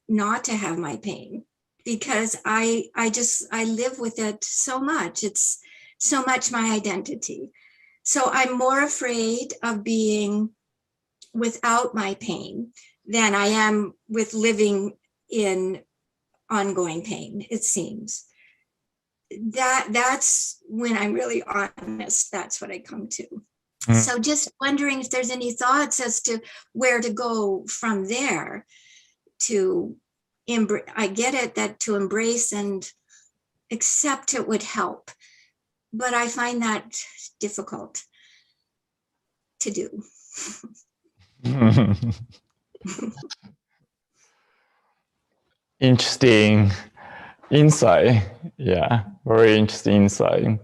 not to have my pain because I live with it so much. It's so much my identity. So I'm more afraid of being without my pain than I am with living in ongoing pain, it seems. That's when I'm really honest, that's what I come to. So just wondering if there's any thoughts as to where to go from there to I get it that to embrace and accept it would help, but I find that difficult to do. Interesting insight. Yeah, very interesting insight.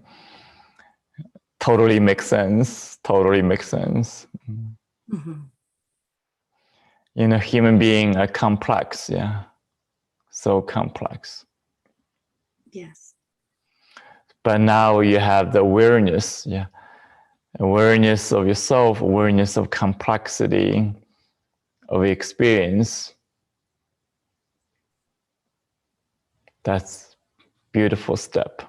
Totally makes sense. Totally makes sense. Mm-hmm. You know, human beings are complex. Yeah, so complex. Yes. But now you have the awareness. Yeah, awareness of yourself, awareness of complexity of experience. That's beautiful step.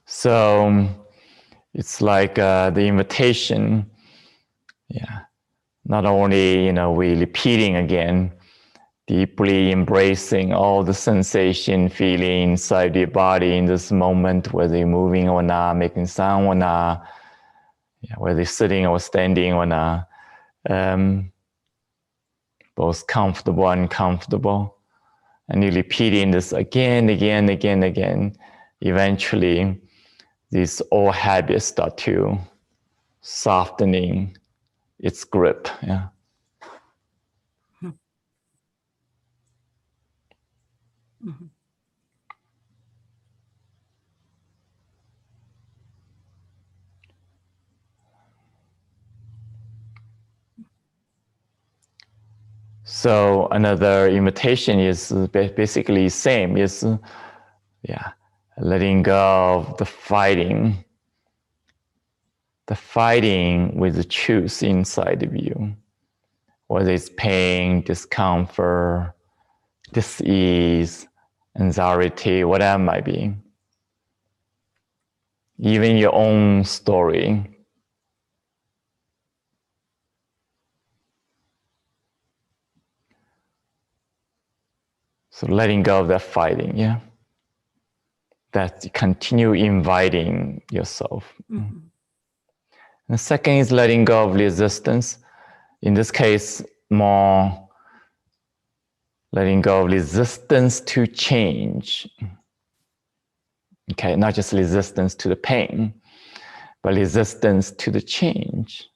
So it's like the invitation. Yeah, not only we repeating again, deeply embracing all the sensation, feeling inside your body in this moment, whether you're moving or not, making sound or not, whether you're sitting or standing or not, both comfortable and uncomfortable. And you're repeating this again. Eventually, these old habits start to softening its grip. Yeah. Mm-hmm. So another invitation is basically same, is letting go of the fighting with the truth inside of you, whether it's pain, discomfort, dis-ease, anxiety, whatever it might be. Even your own story. So letting go of that fighting, that continue inviting yourself. Mhm. And the second is letting go of resistance. In this case, more letting go of resistance to change. Okay, not just resistance to the pain, but resistance to the change.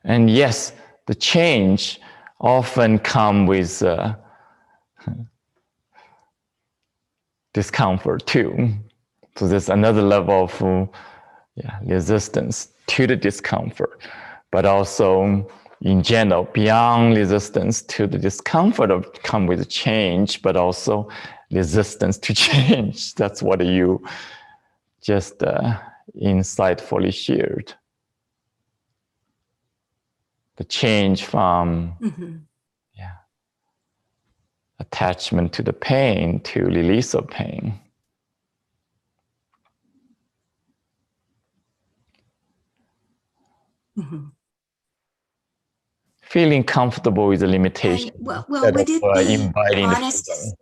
And yes, the change often comes with discomfort too. So there's another level of resistance to the discomfort, but also in general, beyond resistance to the discomfort of come with change, but also resistance to change. That's what you just insightfully shared. The change from Mhm. attachment to the pain to release of pain. Mhm. Feeling comfortable with the limitation. And well, instead would of, it be inviting the honest? freedom.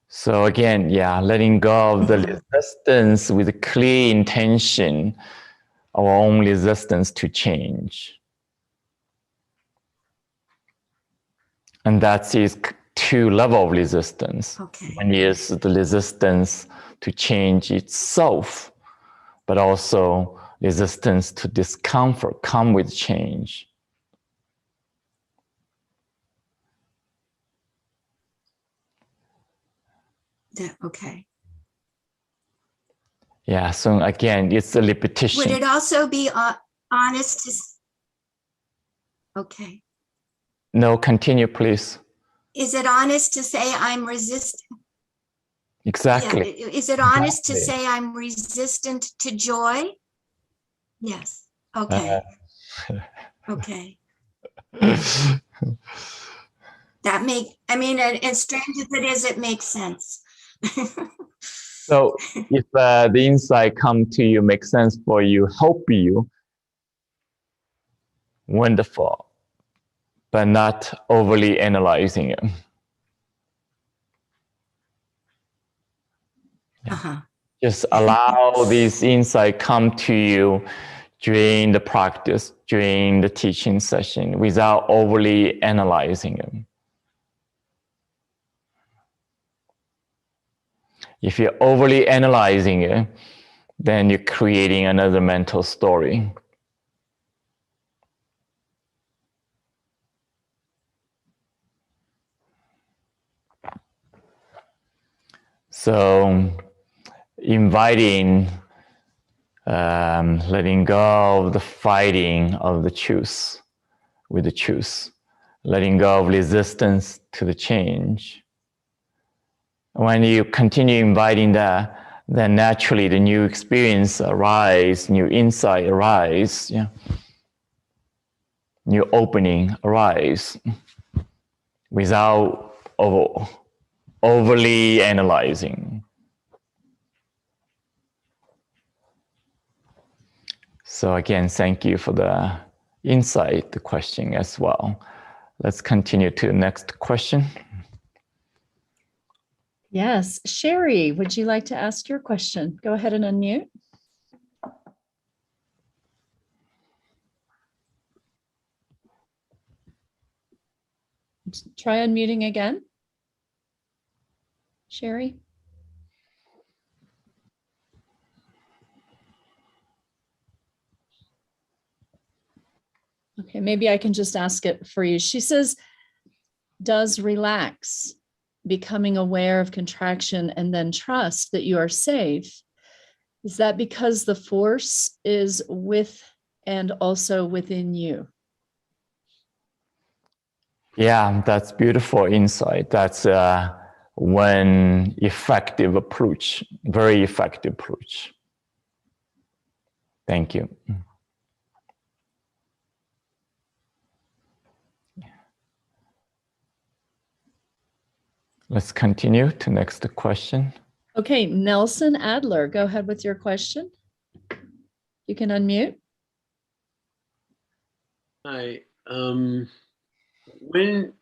So again, letting go of the resistance with a clear intention, our own resistance to change. And that is two levels of resistance. Okay. One is the resistance to change itself, but also resistance to discomfort come with change. Okay. Yeah, so again, it's a repetition. Would it also be honest to? Okay. No, continue, please. Is it honest to say I'm resistant? Exactly. Yeah. Is it honest to Exactly. say I'm resistant to joy? Yes. Okay. Okay. That as strange as it is, it makes sense. So if the insight come to you, makes sense for you, help you, wonderful, but not overly analyzing it. Uh-huh. Just allow this insight come to you during the practice, during the teaching session, without overly analyzing it. If you're overly analyzing it, then you're creating another mental story. So inviting, letting go of the fighting of the truth with the truth, letting go of resistance to the change. When you continue inviting that, then naturally the new experience arise, new insight arise, new opening arise without overly analyzing. So again, thank you for the insight, the question as well. Let's continue to the next question. Yes, Sherry, would you like to ask your question? Go ahead and unmute. Try unmuting again. Sherry? Okay, maybe I can just ask it for you. She says, does relax, becoming aware of contraction and then trust that you are safe, Is that because the force is with and also within you? Yeah, that's beautiful insight. That's one effective approach, very effective approach. Thank you. Let's continue to next question. Okay, Nelson Adler, go ahead with your question. You can unmute. Hi. When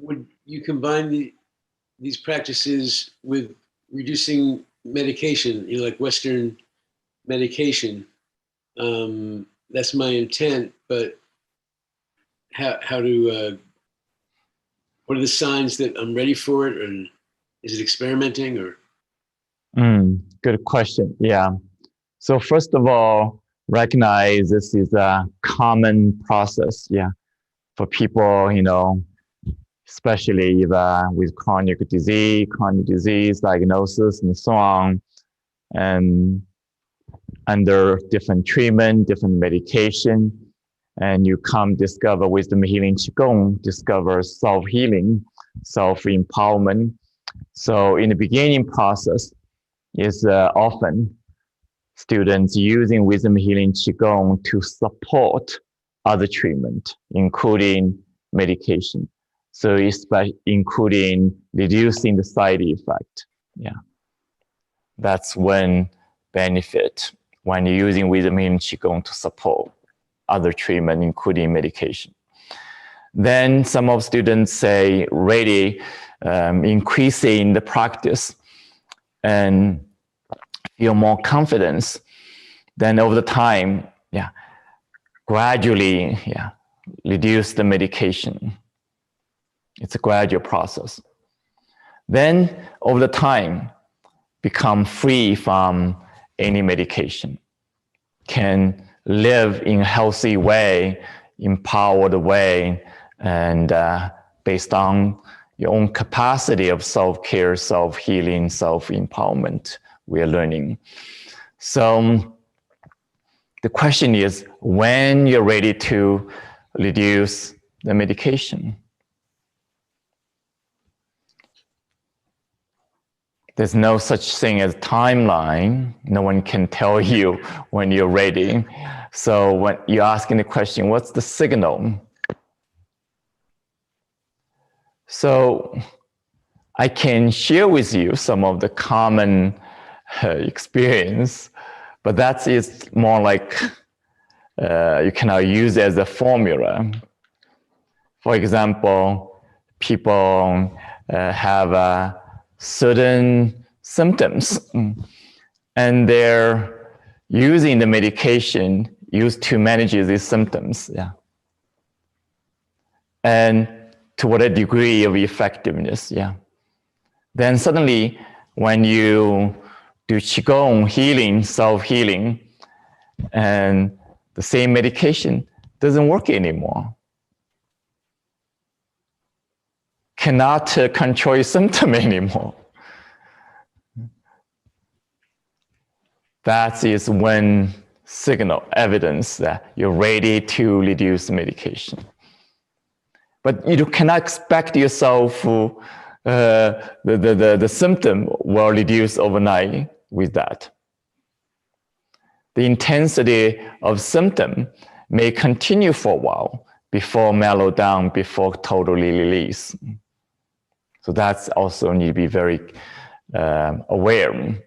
would you combine these practices with reducing medication, like Western medication? That's my intent, but how to, what are the signs that I'm ready for it? And is it experimenting or? Good question. Yeah. So first of all, recognize this is a common process. Yeah. For people, especially with chronic disease diagnosis and so on, and under different treatment, different medication, and you come discover wisdom healing Qigong, discover self-healing, self-empowerment. So in the beginning process is often students using wisdom healing Qigong to support other treatment, including medication. So especially including reducing the side effect. Yeah. That's one benefit when you're using wisdom healing Qigong to support other treatment, including medication. Then some of students say really increasing the practice and feel more confidence. Then over the time, gradually, reduce the medication. It's a gradual process. Then over the time, become free from any medication, can live in a healthy way, empowered way, and based on your own capacity of self-care, self-healing, self-empowerment we are learning. So the question is, when you're ready to reduce the medication? There's no such thing as timeline. No one can tell you when you're ready. So when you're asking the question, what's the signal? So I can share with you some of the common experience, but that is more like you cannot use as a formula. For example, people have certain symptoms and they're using the medication used to manage these symptoms. Yeah. And to what a degree of effectiveness. Yeah. Then suddenly when you do Qigong healing, self-healing, and the same medication doesn't work anymore. Cannot control your symptom anymore. That is one signal, evidence that you're ready to reduce medication. But you cannot expect yourself the symptom will reduce overnight with that. The intensity of symptom may continue for a while before mellow down, before totally release. So that's also need to be very aware.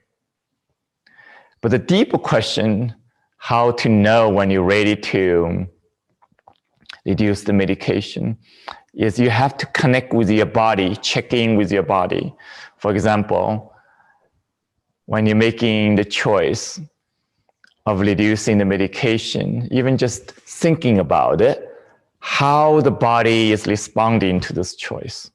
But the deeper question, how to know when you're ready to reduce the medication, is you have to connect with your body, check in with your body. For example, when you're making the choice of reducing the medication, even just thinking about it, how the body is responding to this choice.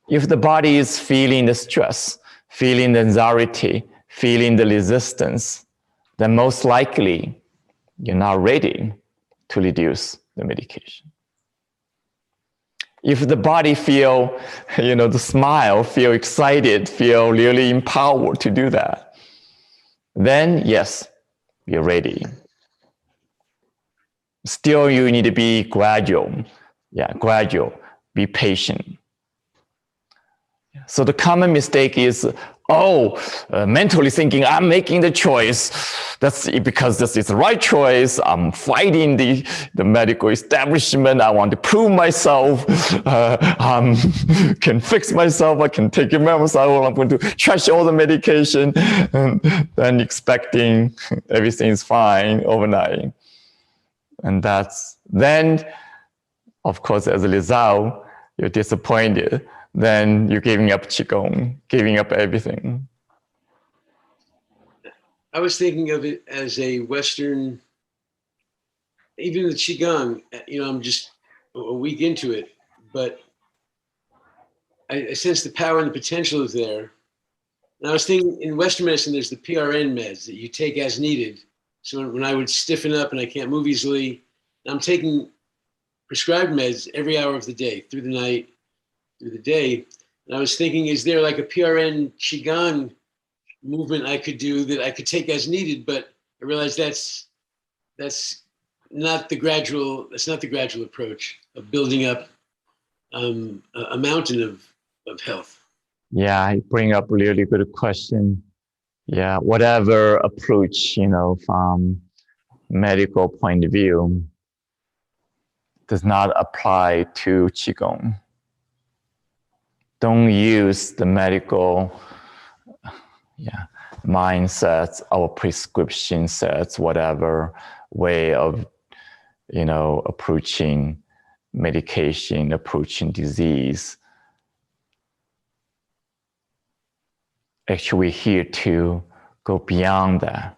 If the body is feeling the stress, feeling the anxiety, feeling the resistance, then most likely you're not ready to reduce the medication. If the body feel, the smile, feel excited, feel really empowered to do that, then yes, you're ready. Still, you need to be gradual. Yeah, gradual. Be patient. So the common mistake is, mentally thinking, I'm making the choice. That's because this is the right choice. I'm fighting the medical establishment. I want to prove myself. I can fix myself. I can take care of myself. I'm going to trash all the medication, and then expecting everything is fine overnight. And then, of course, as a result, you're disappointed. Then you're giving up Qigong, giving up everything. I was thinking of it as a Western, even the Qigong, I'm just a week into it, but I sense the power and the potential is there. And I was thinking in Western medicine, there's the PRN meds that you take as needed. So when I would stiffen up and I can't move easily, I'm taking prescribed meds every hour of the day, through the night, through the day. And I was thinking, is there like a PRN Qigong movement I could do that I could take as needed? But I realized that's not the gradual approach of building up a mountain of health. Yeah, you bring up a really good question. Yeah, whatever approach, from medical point of view does not apply to Qigong. Don't use the medical mindsets or prescription sets, whatever way of, approaching medication, approaching disease. Actually, we're here to go beyond that,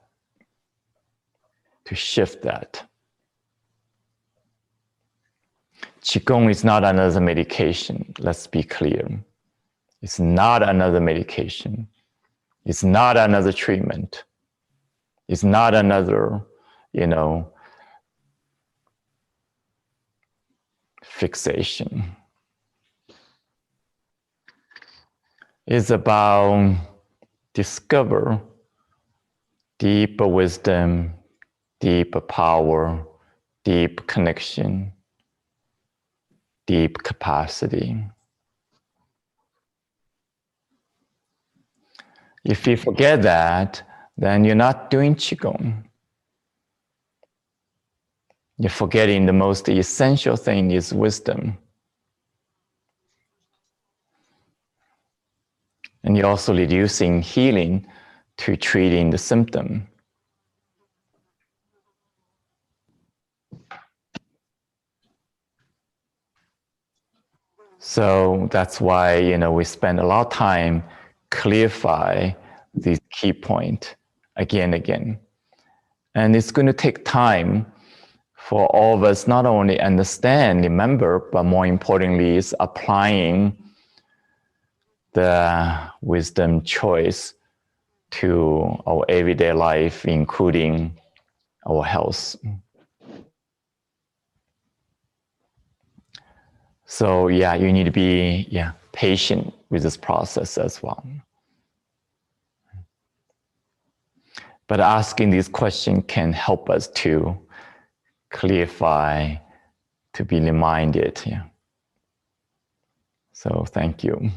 to shift that. Qigong is not another medication, let's be clear. It's not another medication. It's not another treatment. It's not another, fixation. It's about discover deeper wisdom, deeper power, deep connection, deep capacity. If you forget that, then you're not doing Qigong. You're forgetting the most essential thing is wisdom. And you're also reducing healing to treating the symptom. So that's why, we spend a lot of time clarify these key points again and again. And it's going to take time for all of us not only understand, remember, but more importantly is applying the wisdom choice to our everyday life, including our health. So you need to be patient with this process as well. But asking these questions can help us to clarify, to be reminded. So thank you.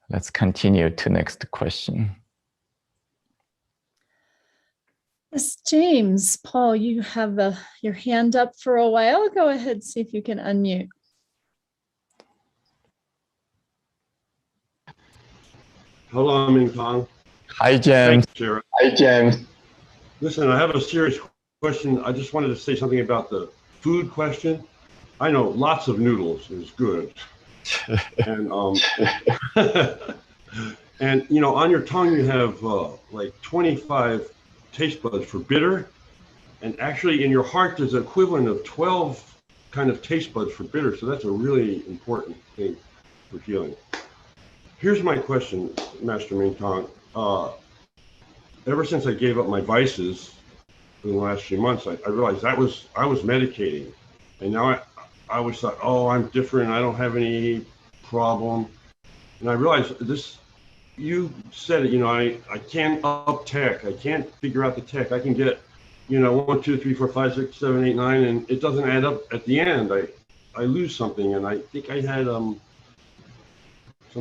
Let's continue to next question. Yes, James, Paul, you have your hand up for a while. Go ahead, see if you can unmute. Hello, Mingtong. Hi, James. Thanks, Sarah. Hi, James. Listen, I have a serious question. I just wanted to say something about the food question. I know lots of noodles is good. And and on your tongue you have like 25 taste buds for bitter, and actually in your heart there's an equivalent of 12 kind of taste buds for bitter. So that's a really important thing for healing. Here's my question, Master Mingtong. Ever since I gave up my vices in the last few months, I realized I was medicating, and now I always thought, oh, I'm different. I don't have any problem, and I realized this you said it, you know, I can't up tech. I can't figure out the tech. I can get, you know, 1, 2, 3, 4, 5, 6, 7, 8, 9, and it doesn't add up at the end. I lose something, and I think I had some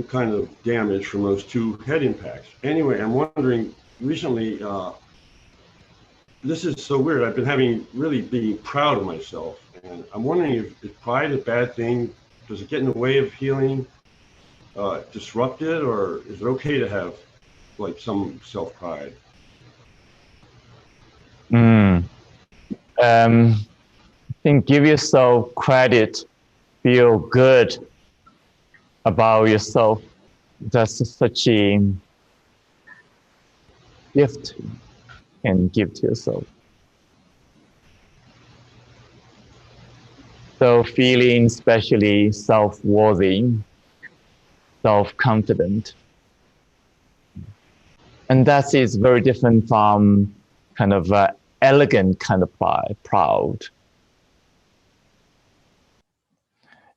kind of damage from those 2 head impacts. Anyway, I'm wondering recently, this is so weird. I've been being proud of myself, and I'm wondering if pride is a bad thing. Does it get in the way of healing? Disrupt it, or is it okay to have like some self-pride? I think give yourself credit, feel good about yourself. That's such a gift you can give to yourself. So feeling especially self-worthy, self-confident. And that is very different from kind of elegant kind of pride, proud.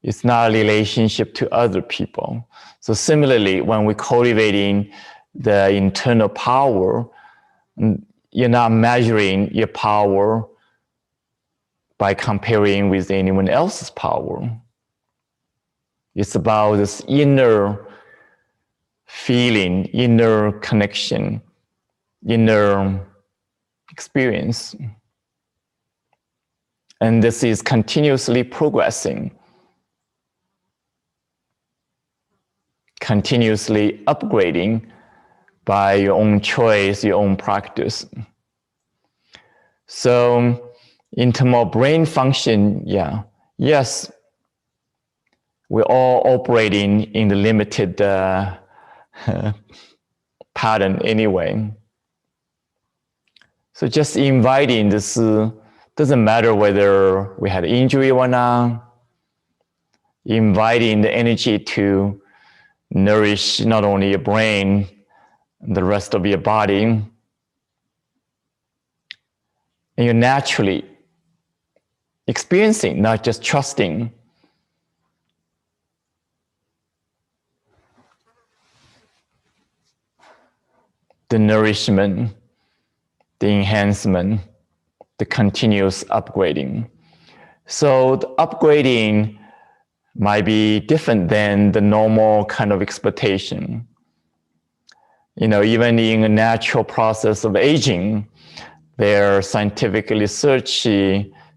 It's not a relationship to other people. So similarly, when we're cultivating the internal power, you're not measuring your power by comparing with anyone else's power. It's about this inner feeling, inner connection, inner experience. And this is continuously progressing, continuously upgrading by your own choice, your own practice. So in terms of brain function, yes, we're all operating in the limited pattern anyway. So just inviting this, doesn't matter whether we had injury or not, inviting the energy to nourish not only your brain, the rest of your body. And you're naturally experiencing, not just trusting. The nourishment, the enhancement, the continuous upgrading. So the upgrading might be different than the normal kind of expectation. You know, even in a natural process of aging, their scientific research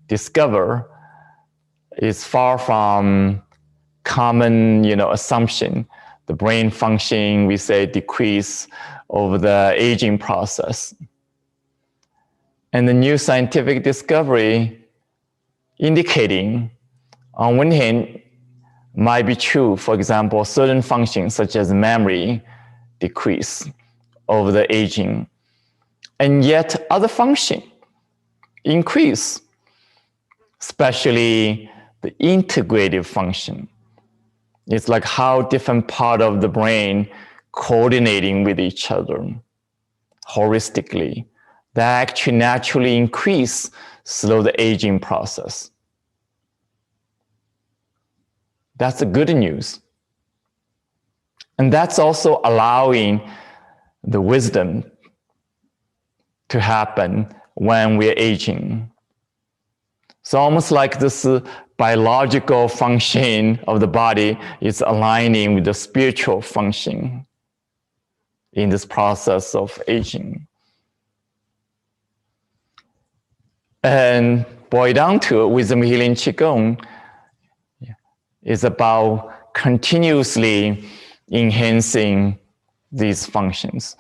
discover is far from common, assumption. The brain function, we say, decrease over the aging process. And the new scientific discovery indicating, on one hand, might be true. For example, certain functions such as memory decrease over the aging, and yet other functions increase, especially the integrative function. It's like how different parts of the brain coordinating with each other holistically. That actually naturally increase slow the aging process. That's the good news. And that's also allowing the wisdom to happen when we're aging. So almost like this biological function of the body is aligning with the spiritual function in this process of aging. And boil down to it, wisdom healing Qigong is about continuously enhancing these functions,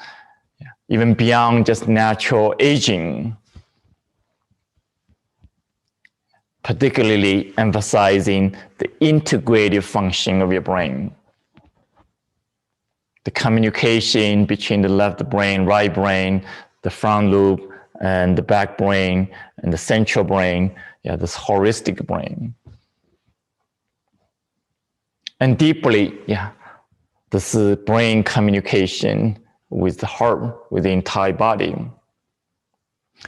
even beyond just natural aging, particularly emphasizing the integrative function of your brain. The communication between the left brain, right brain, the front lobe, and the back brain, and the central brain, this holistic brain. And deeply, this is brain communication with the heart, with the entire body.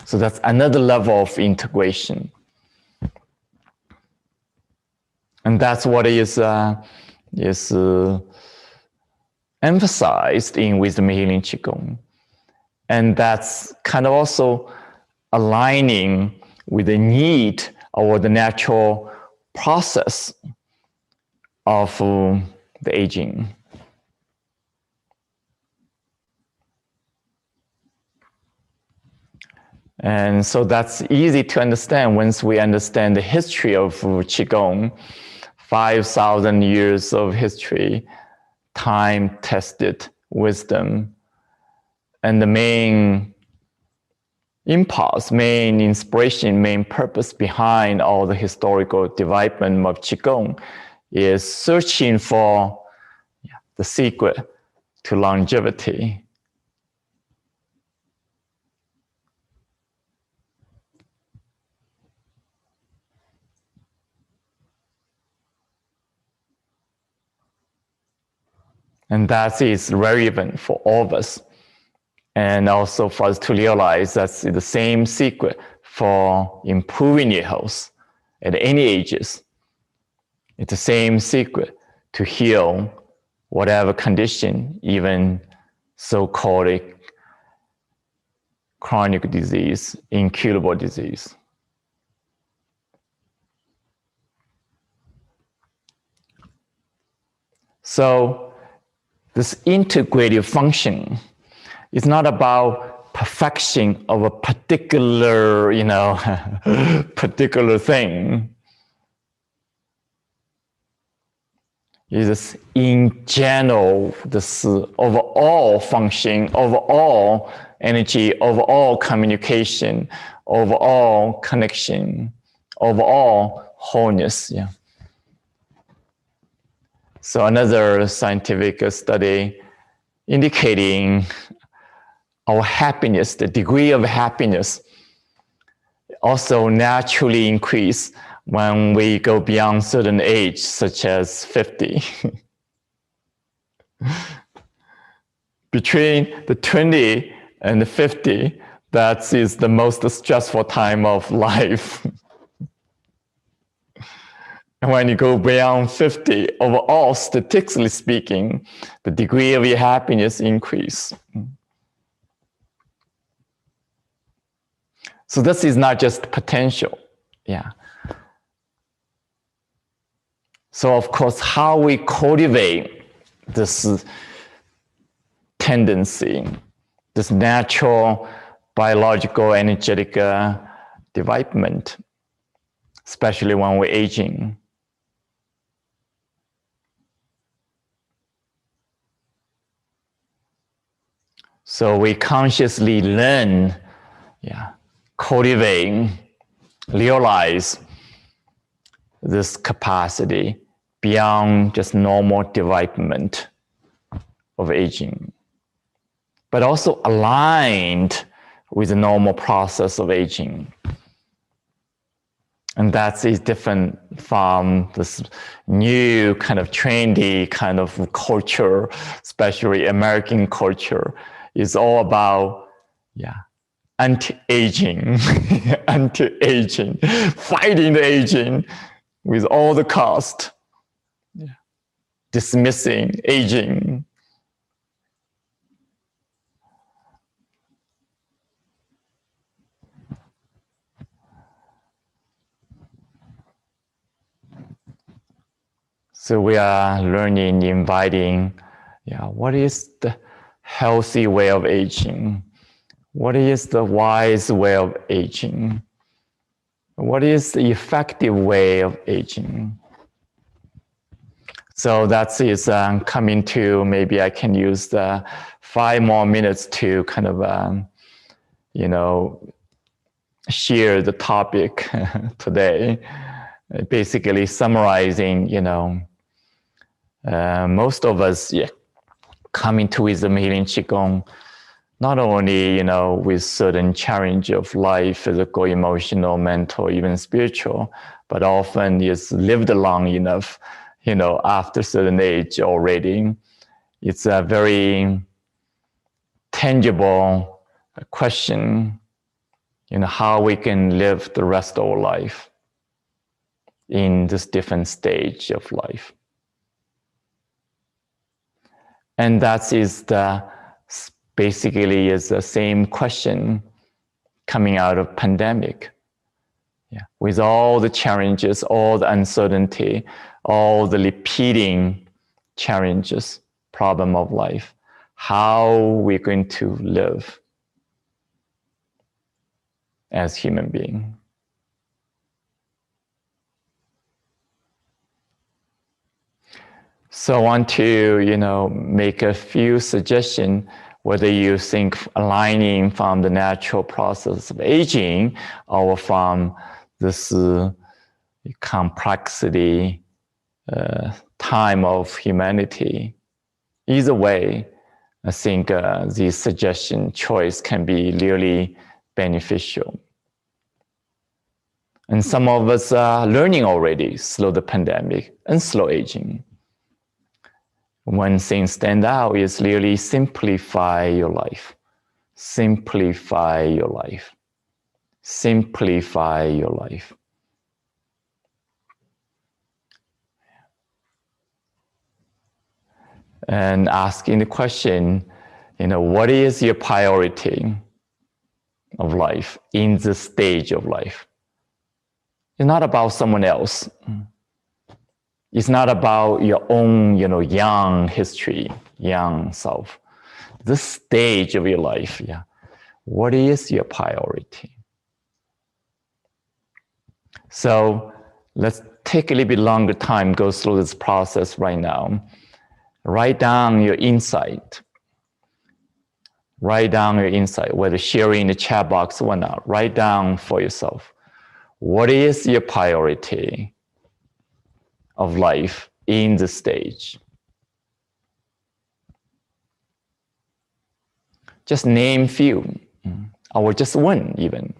So that's another level of integration. And that's what is emphasized in wisdom healing Qigong. And that's kind of also aligning with the need or the natural process of the aging. And so that's easy to understand once we understand the history of Qigong, 5,000 years of history, time-tested wisdom, and the main impulse, main inspiration, main purpose behind all the historical development of Qigong is searching for the secret to longevity. And that is relevant for all of us. And also for us to realize that's the same secret for improving your health at any ages. It's the same secret to heal whatever condition, even so-called chronic disease, incurable disease. So this integrative function is not about perfection of a particular, particular thing. It's in general, this overall function, overall energy, overall communication, overall connection, overall wholeness. Yeah. So another scientific study indicating our happiness, the degree of happiness, also naturally increase when we go beyond certain age, such as 50. Between the 20 and the 50, that is the most stressful time of life. And when you go beyond 50, overall, statistically speaking, the degree of your happiness increase. So this is not just potential. Yeah. So of course, how we cultivate this tendency, this natural biological energetic development, especially when we're aging. So we consciously learn, cultivate, realize this capacity beyond just normal development of aging, but also aligned with the normal process of aging. And that is different from this new kind of trendy kind of culture, especially American culture. It's all about, anti-aging, anti-aging, fighting the aging with all the cost, dismissing aging. So we are learning, inviting, what is the healthy way of aging? What is the wise way of aging? What is the effective way of aging? So that is coming to, maybe I can use the 5 more minutes to kind of, share the topic today. Basically summarizing, most of us coming to wisdom healing Qigong, not only, with certain challenge of life, physical, emotional, mental, even spiritual, but often is lived long enough, after certain age already. It's a very tangible question, how we can live the rest of our life in this different stage of life. And that is basically is the same question coming out of pandemic. Yeah. With all the challenges, all the uncertainty, all the repeating challenges, problem of life, how we're going to live as human beings. So I want to, make a few suggestions, whether you think aligning from the natural process of aging or from this complexity, time of humanity. Either way, I think the suggestion choice can be really beneficial. And some of us are learning already, slow the pandemic and slow aging. One thing stand out is really simplify your life. Simplify your life. Simplify your life. And asking the question, what is your priority of life in this stage of life? It's not about someone else. It's not about your own, young history, young self. This stage of your life, what is your priority? So let's take a little bit longer time, go through this process right now. Write down your insight. Write down your insight, whether sharing in the chat box or not. Write down for yourself. What is your priority of life in the stage? Just name few, or just one even.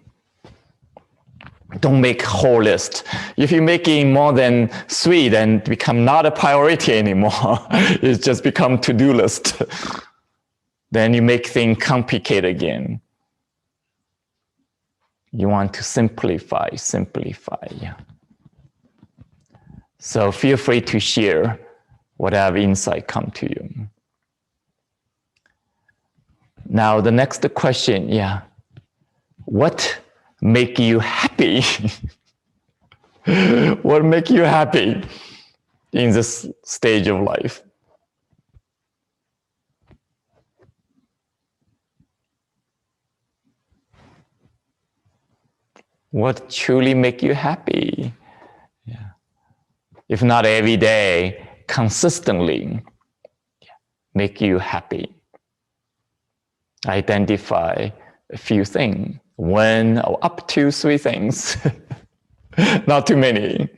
Don't make a whole list. If you're making more than 3, then it become not a priority anymore. It's just become to-do list. Then you make things complicated again. You want to simplify. So feel free to share whatever insight come to you. Now the next question, what make you happy? What make you happy in this stage of life? What truly make you happy? If not every day, consistently make you happy. Identify a few things, 1 or up to 3 things, not too many.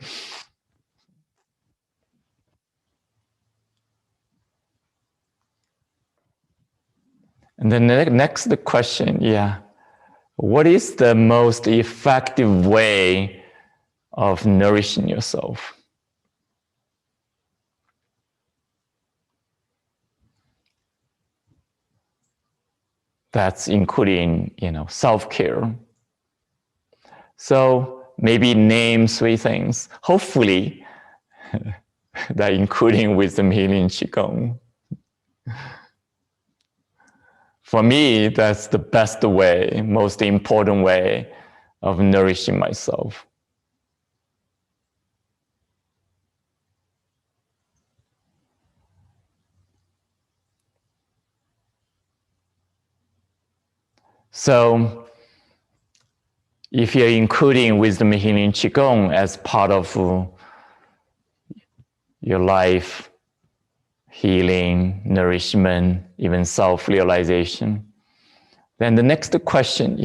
And then the next question, what is the most effective way of nourishing yourself? That's including, self-care. So maybe name 3 things. Hopefully, that including wisdom, healing, Qigong. For me, that's the best way, most important way of nourishing myself. So if you're including wisdom, healing, Qigong as part of your life, healing, nourishment, even self-realization, then the next question,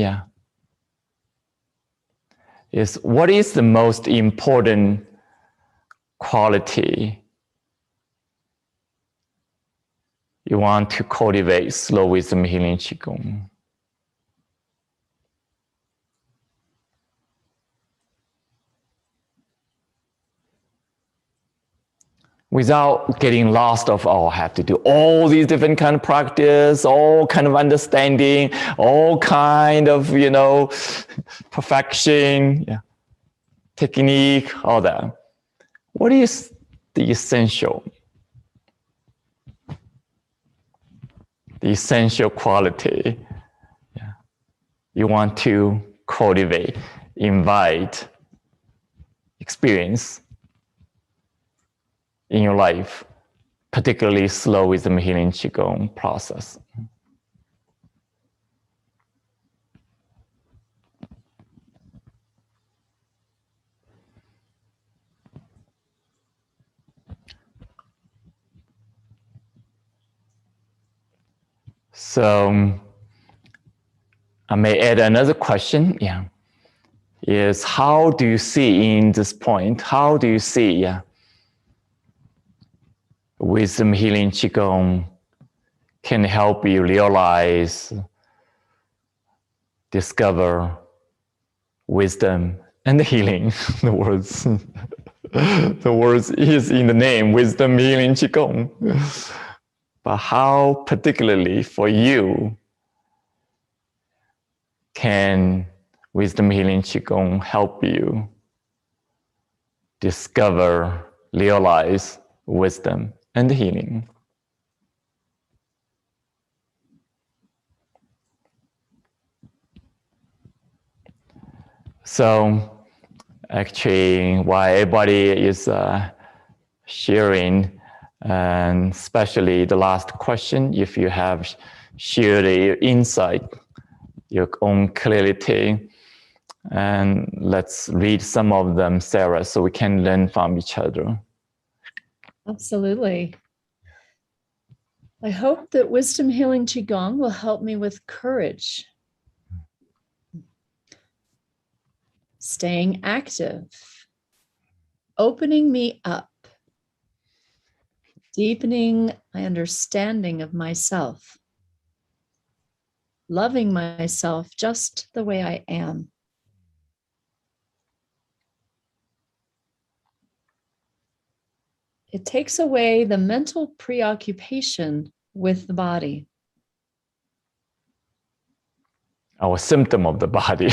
is what is the most important quality you want to cultivate slow wisdom, healing, Qigong? Without getting lost of, I have to do all these different kind of practice, all kind of understanding, all kind of, perfection, technique, all that. What is the essential? the essential quality. Yeah. You want to cultivate, invite, experience in your life, particularly slow wisdom healing Qigong process. So I may add another question, yeah, is how do you see in this point, how do you see wisdom healing Qigong can help you realize, discover wisdom and healing? The words is in the name, wisdom healing Qigong. But how particularly for you can wisdom healing Qigong help you discover, realize wisdom and healing? So actually, while everybody is sharing, and especially the last question, if you have shared your insight, your own clarity, and let's read some of them, Sarah, so we can learn from each other. Absolutely. I hope that wisdom healing Qigong will help me with courage, staying active, opening me up, deepening my understanding of myself, loving myself just the way I am. It takes away the mental preoccupation with the body. Our symptom of the body.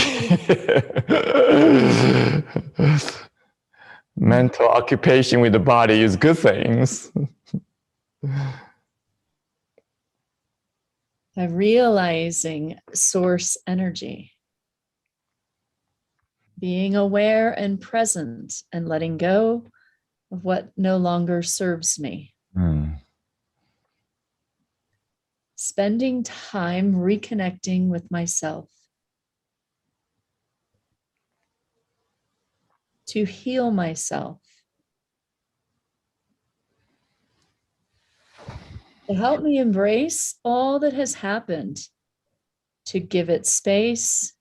Mental occupation with the body is good things. By realizing source energy, being aware and present and letting go of what no longer serves me. Spending time reconnecting with myself to heal myself, to help me embrace all that has happened, to give it space.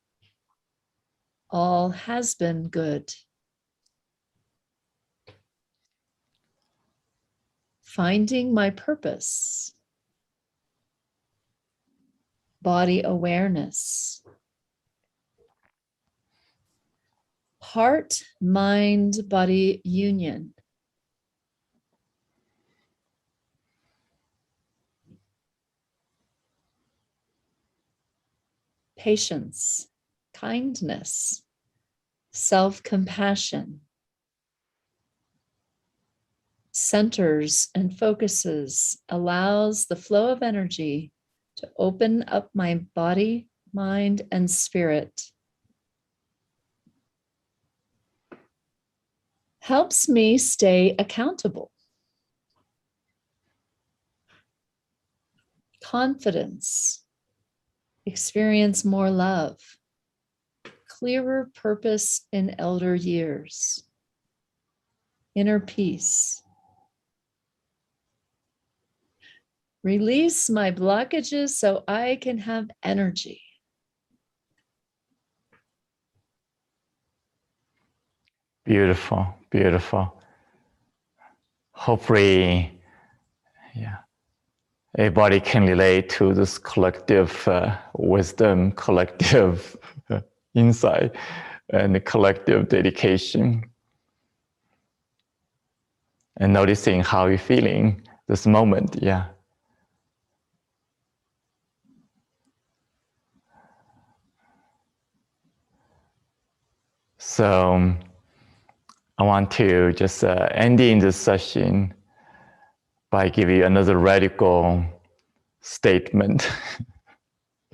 All has been good. Finding my purpose, body awareness, heart, mind, body union. Patience, kindness, self-compassion, centers and focuses, allows the flow of energy to open up my body, mind, and spirit. Helps me stay accountable. Confidence, experience more love, clearer purpose in elder years, inner peace. Release my blockages so I can have energy. Beautiful, beautiful. Hopefully, yeah, everybody can relate to this collective wisdom, collective insight, and the collective dedication. And noticing how you're feeling this moment, yeah. So I want to just ending this session by giving you another radical statement.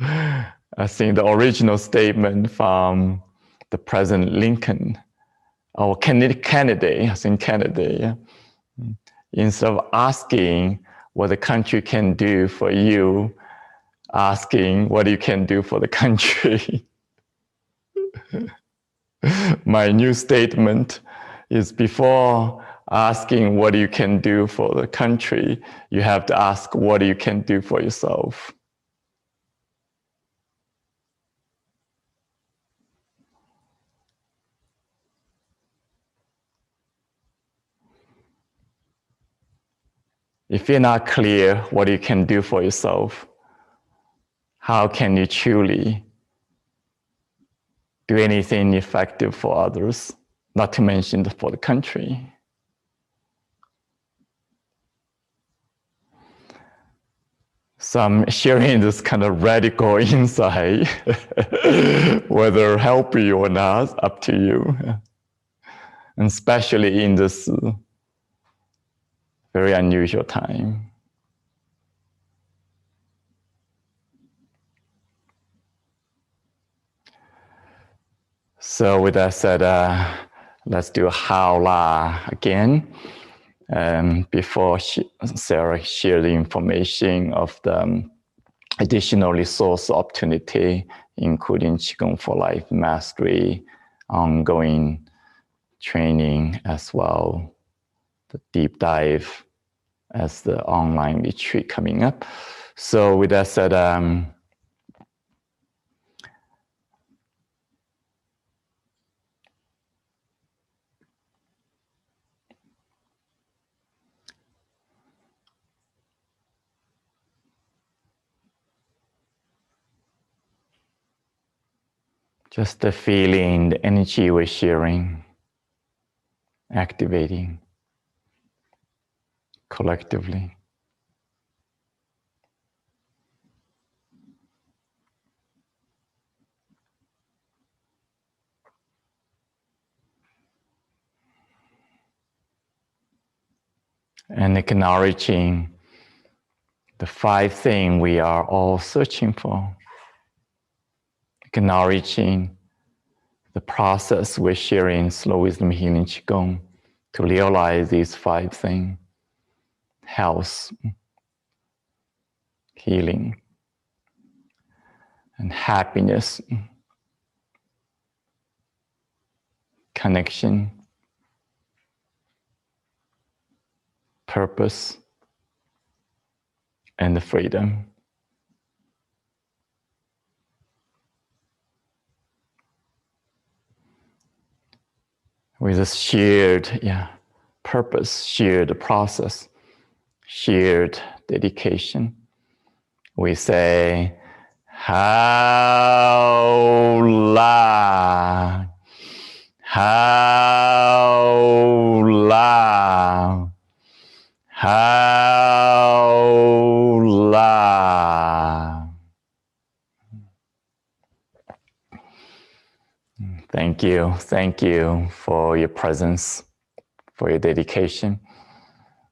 I think the original statement from the President Lincoln, or Kennedy, I think Kennedy, yeah. Instead of asking what the country can do for you, asking what you can do for the country. My new statement is, before asking what you can do for the country, you have to ask what you can do for yourself. If you're not clear what you can do for yourself, how can you truly do anything effective for others, not to mention for the country? So I'm sharing this kind of radical insight, whether help you or not, up to you. And especially in this very unusual time. So with that said, let's do how la again. Before Sarah shared the information of the additional resource opportunity, including Qigong for Life Mastery, ongoing training as well, the deep dive as the online retreat coming up. So with that said, just the feeling, the energy we're sharing, activating collectively. And acknowledging the 5 things we are all searching for. Acknowledging the process we're sharing Slow Wisdom Healing Qigong to realize these 5 things: health, healing, and happiness, connection, purpose, and the freedom. With this shared purpose, shared process, shared dedication, we say, how la, how la, how la. Thank you for your presence, for your dedication.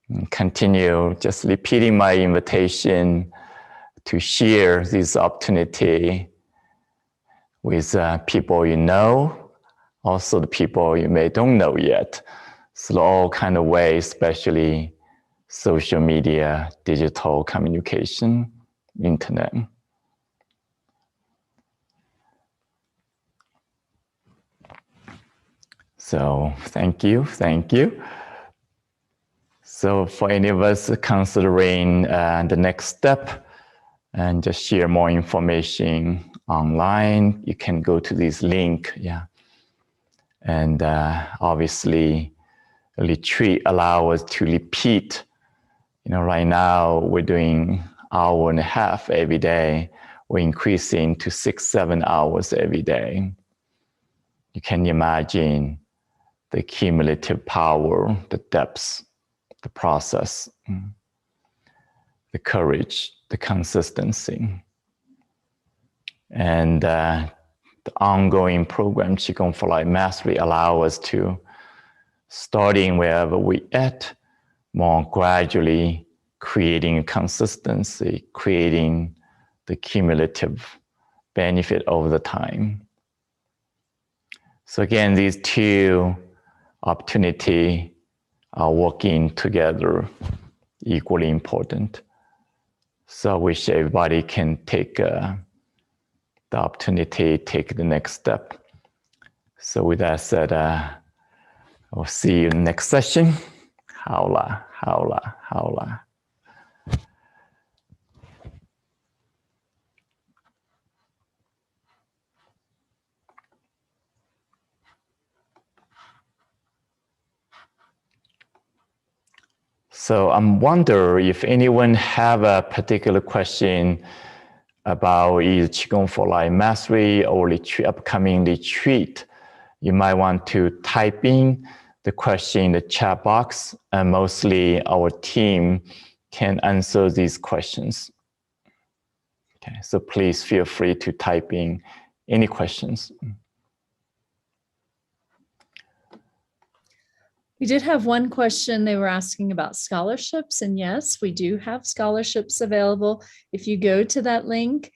And continue just repeating my invitation to share this opportunity with people you know, also the people you may don't know yet. So all kind of ways, especially social media, digital communication, internet. So thank you. So for any of us considering the next step and just share more information online, you can go to this link. And obviously, a retreat allows us to repeat. Right now we're doing 1.5 hours every day. We're increasing to 6-7 hours every day. You can imagine the cumulative power, the depths, the process, the courage, the consistency. And the ongoing program, Qigong for Life Mastery, allow us to, starting wherever we at, more gradually creating consistency, creating the cumulative benefit over the time. So again, these two opportunities are working together, equally important. So I wish everybody can take the opportunity, take the next step. So with that said, I'll see you in the next session. Haola, haola, haola. So I'm wondering if anyone have a particular question about either Qigong for Life Mastery or upcoming retreat. You might want to type in the question in the chat box, and mostly our team can answer these questions. Okay, so please feel free to type in any questions. We did have one question. They were asking about scholarships, and yes, we do have scholarships available. If you go to that link,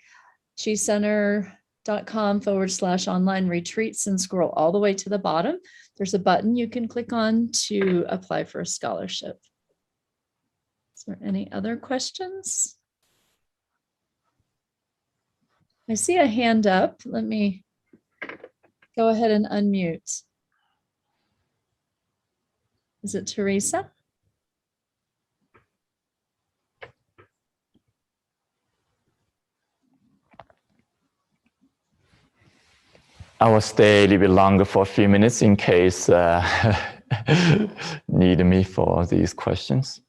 qicenter.com/online retreats, and scroll all the way to the bottom, there's a button you can click on to apply for a scholarship. Is there any other questions? I see a hand up. Let me go ahead and unmute. Is it Teresa? I will stay a little bit longer for a few minutes in case need me for these questions.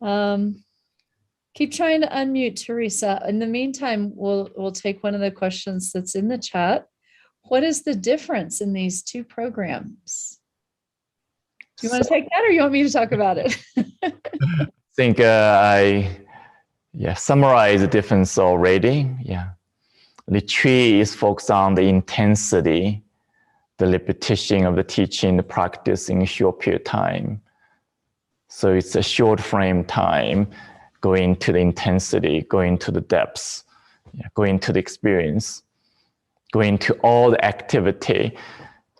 Keep trying to unmute Teresa. In the meantime, we'll take one of the questions that's in the chat. What is the difference in these two programs? Do you want to take that, or you want me to talk about it? I think I summarized the difference already. Yeah. Retreat is focused on the intensity, the repetition of the teaching, the practice in a short period of time. So it's a short frame time, going to the intensity, going to the depths, going to the experience, going to all the activity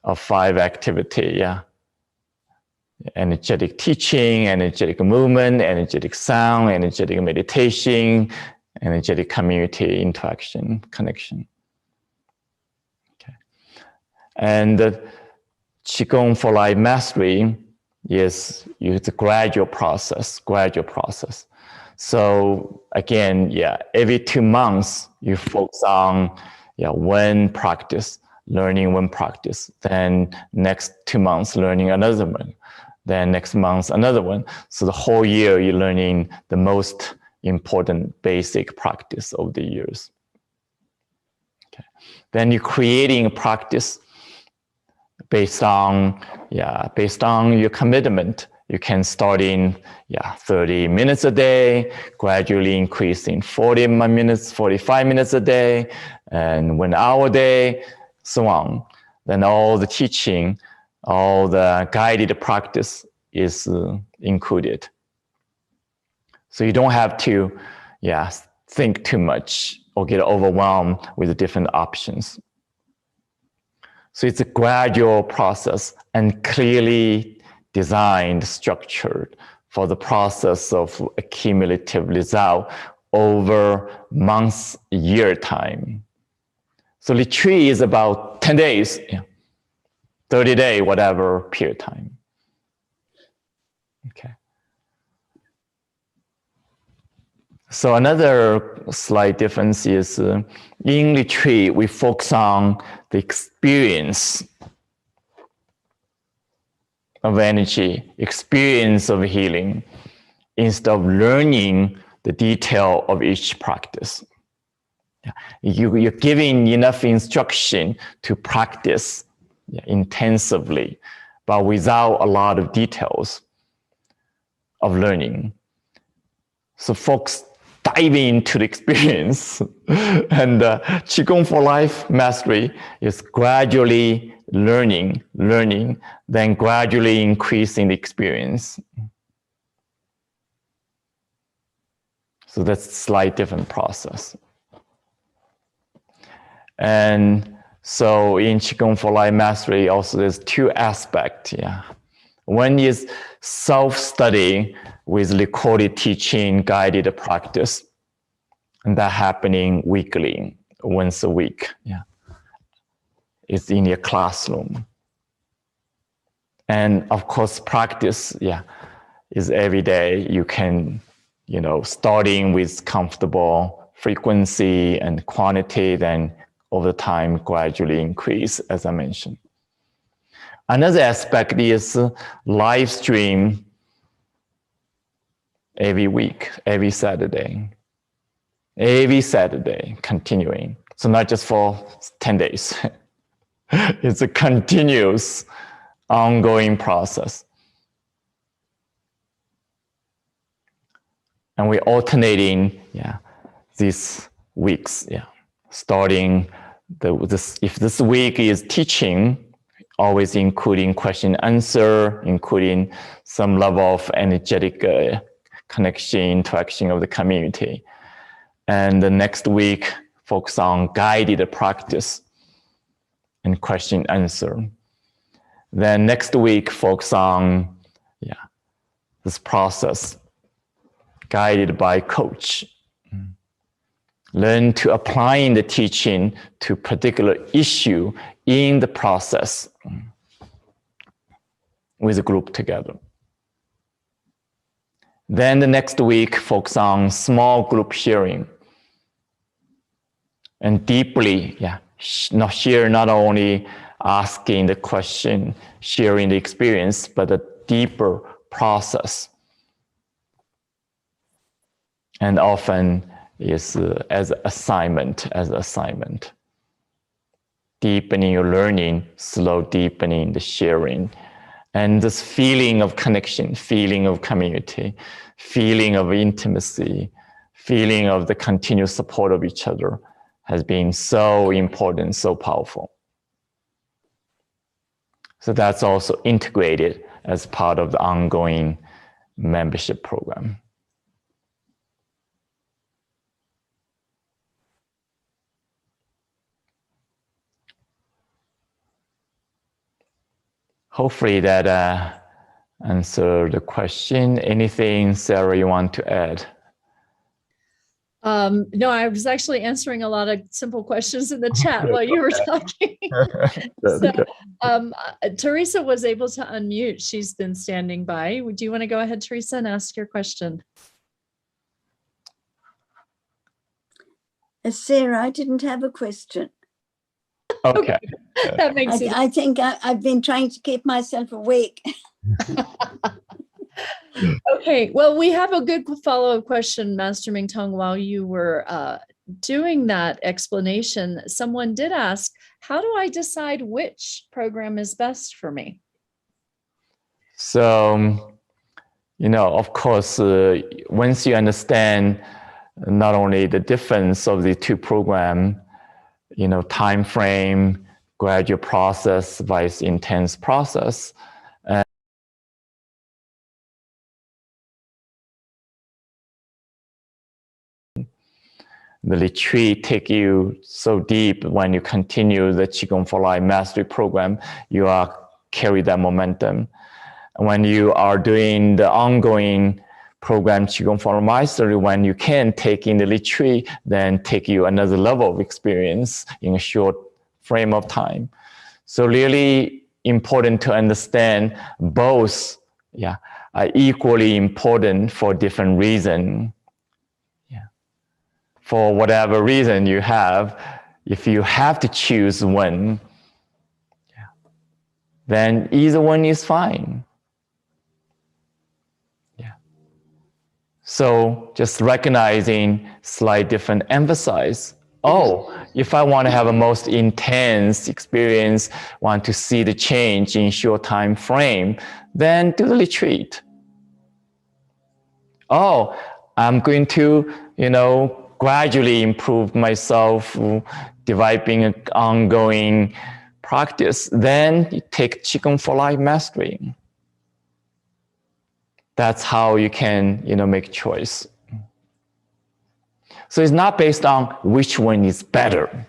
of 5 activity, energetic teaching, energetic movement, energetic sound, energetic meditation, energetic community interaction, connection. Okay. And the Qigong for Life Mastery is it's a gradual process. So again, every 2 months you focus on one practice, learning one practice. Then next 2 months learning another one. Then next month another one. So the whole year you're learning the most important basic practice of the years. Okay. Then you're creating a practice based on your commitment. You can start in 30 minutes a day, gradually increasing 40 minutes, 45 minutes a day, and 1 hour a day, so on. Then all the teaching, all the guided practice is included. So you don't have to think too much or get overwhelmed with the different options. So it's a gradual process and clearly designed, structured for the process of accumulative result over months, year time. So retreat is about 10 days, 30 days, whatever period time. Okay. So another slight difference is in retreat, we focus on the experience of energy, experience of healing, instead of learning the detail of each practice. You're giving enough instruction to practice intensively, but without a lot of details of learning. So folks dive into the experience, and Qigong for Life Mastery is gradually learning, then gradually increasing the experience. So that's a slight different process. And so in Qigong for Life Mastery, also there's two aspects. Yeah. One is self-study with recorded teaching, guided practice. And that happening weekly, once a week. Yeah. It's in your classroom. And of course, practice, yeah, is every day. You can, starting with comfortable frequency and quantity, then over time gradually increase, as I mentioned. Another aspect is live stream every week, every Saturday, continuing. So not just for 10 days. It's a continuous, ongoing process. And we're alternating, these weeks, starting if this week is teaching, always including question answer, including some level of energetic connection, interaction of the community. And the next week, focus on guided practice and question answer. Then next week, focus on this process guided by coach. Learn to apply the teaching to particular issue in the process with a group together. Then the next week, focus on small group sharing and deeply, not only asking the question, sharing the experience, but a deeper process. And often is as assignment. Deepening your learning, slow deepening the sharing. And this feeling of connection, feeling of community, feeling of intimacy, feeling of the continuous support of each other has been so important, so powerful. So that's also integrated as part of the ongoing membership program. Hopefully that answered the question. Anything, Sarah, you want to add? No, I was actually answering a lot of simple questions in the chat while you were talking. So, Teresa was able to unmute. She's been standing by. Do you want to go ahead, Teresa, and ask your question? Sarah, I didn't have a question. Okay. That makes sense. I think I've been trying to keep myself awake. Okay, well, we have a good follow-up question, Master Mingtong. While you were doing that explanation, someone did ask, how do I decide which program is best for me? So, of course, once you understand not only the difference of the two programs, time frame, gradual process versus intense process. The retreat take you so deep when you continue the Qigong for Life Mastery program, you are carry that momentum. When you are doing the ongoing program Qigong for Life Mastery, when you can take in the retreat, then take you another level of experience in a short frame of time. So really important to understand both are equally important for different reasons. For whatever reason you have, if you have to choose one, then either one is fine. So just recognizing slight different emphasis. If I want to have a most intense experience, want to see the change in short time frame, then do the retreat. I'm going to, gradually improve myself, developing an ongoing practice, then you take Qigong for Life Mastery. That's how you can, make choice. So it's not based on which one is better.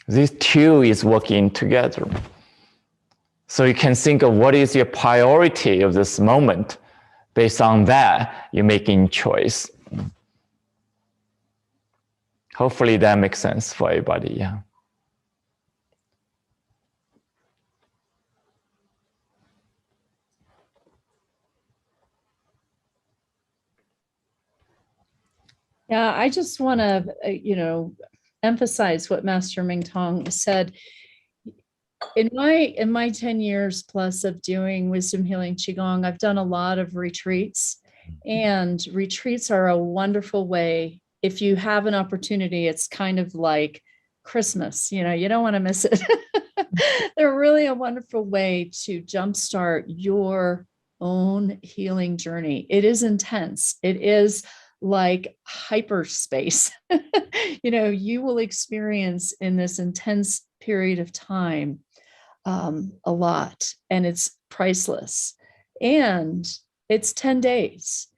These two is working together. So you can think of what is your priority of this moment. Based on that, you're making choice. Hopefully that makes sense for everybody, yeah. Yeah, I just want to, emphasize what Master Mingtong said. In my 10 years plus of doing wisdom healing Qigong, I've done a lot of retreats, and retreats are a wonderful way. If you have an opportunity, it's kind of like Christmas, you don't want to miss it. They're really a wonderful way to jumpstart your own healing journey. It is intense. It is like hyperspace. You will experience in this intense period of time a lot, and it's priceless, and it's 10 days.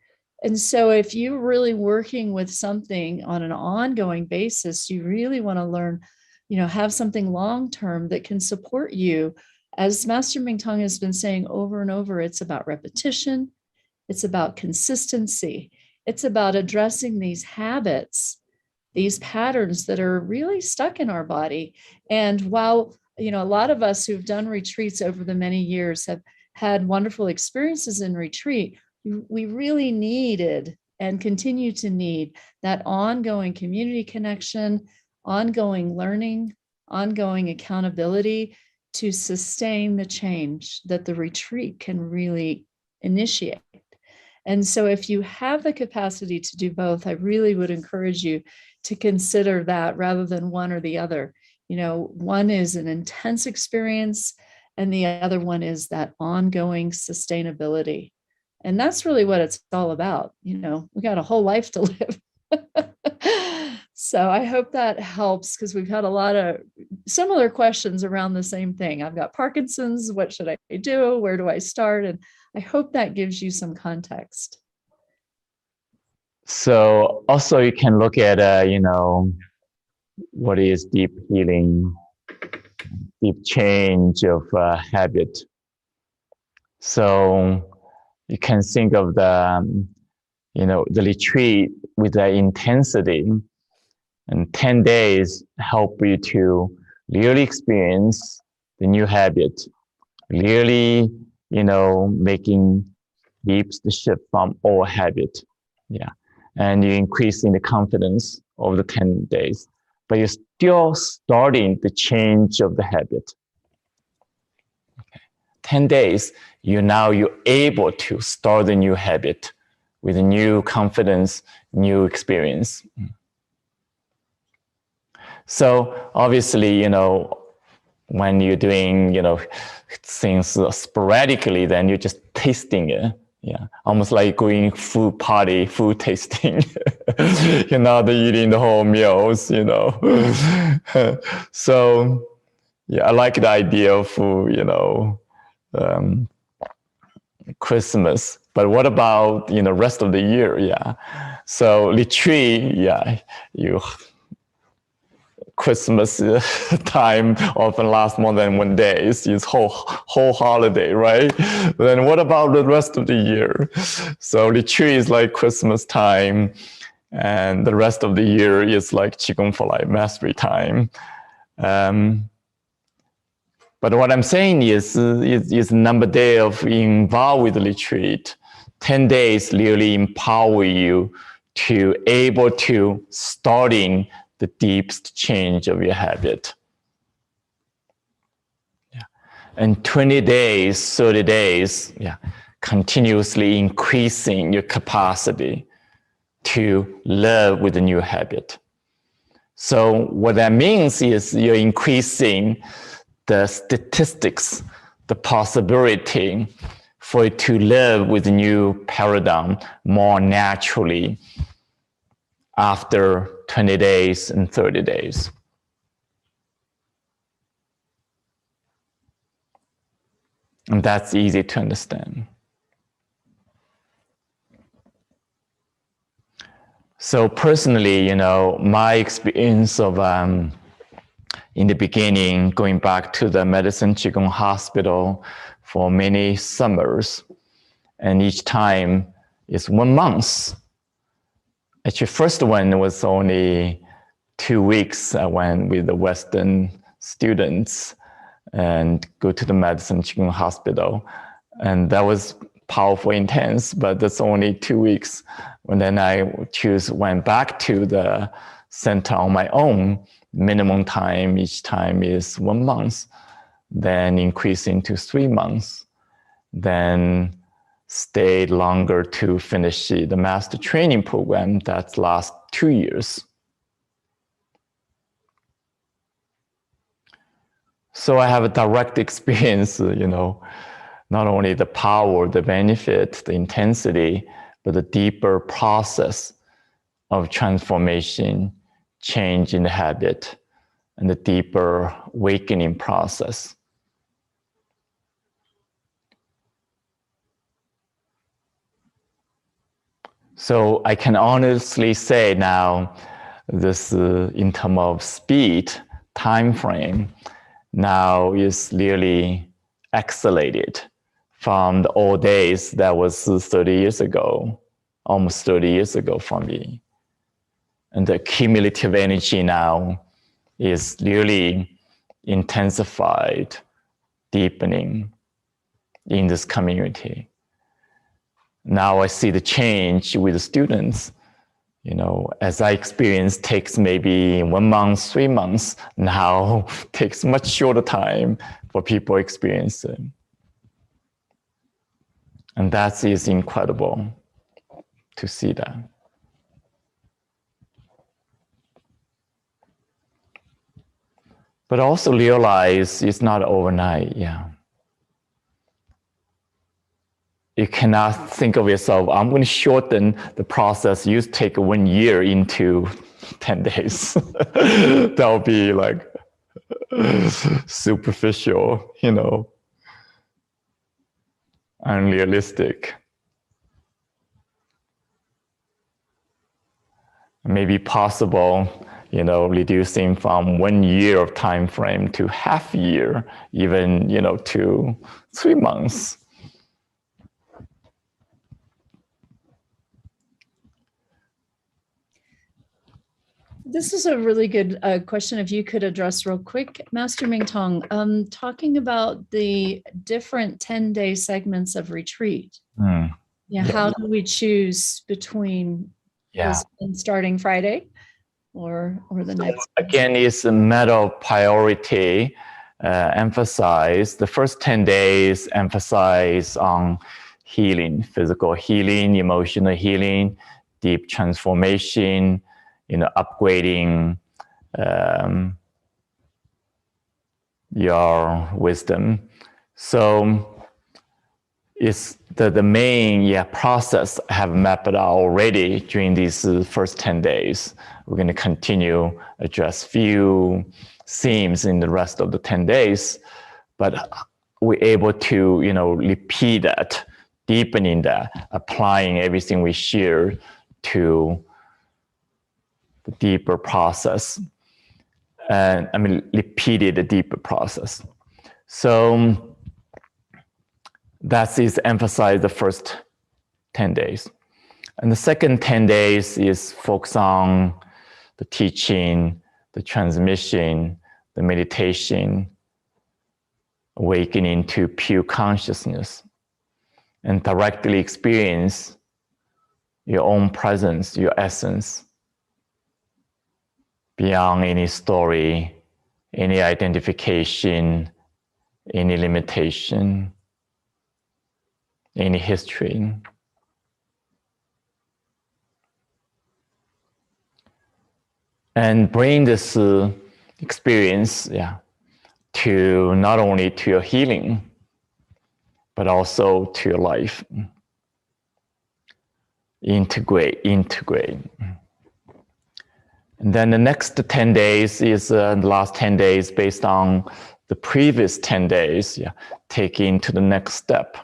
And so if you're really working with something on an ongoing basis, you really want to learn, have something long-term that can support you. As Master Mingtong has been saying over and over, it's about repetition. It's about consistency. It's about addressing these habits, these patterns that are really stuck in our body. And while, a lot of us who've done retreats over the many years have had wonderful experiences in retreat, we really needed and continue to need that ongoing community connection, ongoing learning, ongoing accountability to sustain the change that the retreat can really initiate. And so if you have the capacity to do both, I really would encourage you to consider that rather than one or the other. One is an intense experience, and the other one is that ongoing sustainability. And that's really what it's all about. We got a whole life to live. So I hope that helps, because we've had a lot of similar questions around the same thing. I've got Parkinson's. What should I do? Where do I start? And I hope that gives you some context. So also you can look at, what is deep healing, deep change of habit. So you can think of the retreat with the intensity, and 10 days help you to really experience the new habit, really, making deep the shift from old habit. Yeah. And you're increasing the confidence over the 10 days, but you're still starting the change of the habit. Okay. 10 days, you're able to start the new habit with a new confidence, new experience. So obviously, when you're doing, things sporadically, then you're just tasting it. Yeah, almost like going food party, food tasting. You're not eating the whole meals, So, yeah, I like the idea of, Christmas. But what about, rest of the year? Yeah. So retreat, yeah, Christmas time often lasts more than 1 day. It's whole holiday, right? Then what about the rest of the year? So retreat is like Christmas time, and the rest of the year is like Qigong for Life mastery time. But what I'm saying is number day of involved with the retreat. 10 days really empower you to able to starting the deepest change of your habit. Yeah. And 20 days, 30 days, yeah, continuously increasing your capacity to live with a new habit. So what that means is you're increasing the statistics, the possibility for it to live with a new paradigm more naturally after 20 days and 30 days. And that's easy to understand. So personally, you know, my experience of in the beginning, going back to the Medicine Qigong Hospital for many summers, and each time is 1 month. Actually, first one was only 2 weeks. I went with the Western students and go to the Medicine Qigong Hospital. And that was powerful, intense, but that's only 2 weeks. And then I went back to the center on my own. Minimum time each time is 1 month, then increasing to 3 months, then stayed longer to finish the master training program that lasts 2 years. So I have a direct experience, you know, not only the power, the benefit, the intensity, but the deeper process of transformation, change in the habit, and the deeper awakening process. So I can honestly say now, this in terms of speed, time frame, now is really accelerated from the old days that was 30 years ago, almost 30 years ago for me. And the cumulative energy now is really intensified, deepening in this community. Now I see the change with the students, you know, as I experienced takes maybe 1 month, 3 months, now takes much shorter time for people experiencing. And that is incredible to see that. But also realize it's not overnight, yeah. You cannot think of yourself, I'm going to shorten the process. You take 1 year into 10 days. That would be like superficial, you know, unrealistic. Maybe possible, you know, reducing from 1 year of time frame to half year, even, you know, to 3 months. This is a really good question if you could address real quick, Master Mingtong, talking about the different 10-day segments of retreat. Yeah, how do we choose between this one starting Friday or the next? Again, it's a matter of priority. Emphasize the first 10 days, emphasize on healing, physical healing, emotional healing, deep transformation, you know, upgrading your wisdom. So it's the main process I have mapped out already during these first 10 days. We're going to continue address few themes in the rest of the 10 days, but we're able to, you know, repeat that, deepening that, applying everything we share to the deeper process, and I mean, repeated the deeper process. So that is emphasize the first 10 days. And the second 10 days is focus on the teaching, the transmission, the meditation, awakening to pure consciousness, and directly experience your own presence, your essence, beyond any story, any identification, any limitation, any history. And bring this experience to not only to your healing, but also to your life. Integrate. And then the next 10 days is the last 10 days based on the previous 10 days, taking to the next step.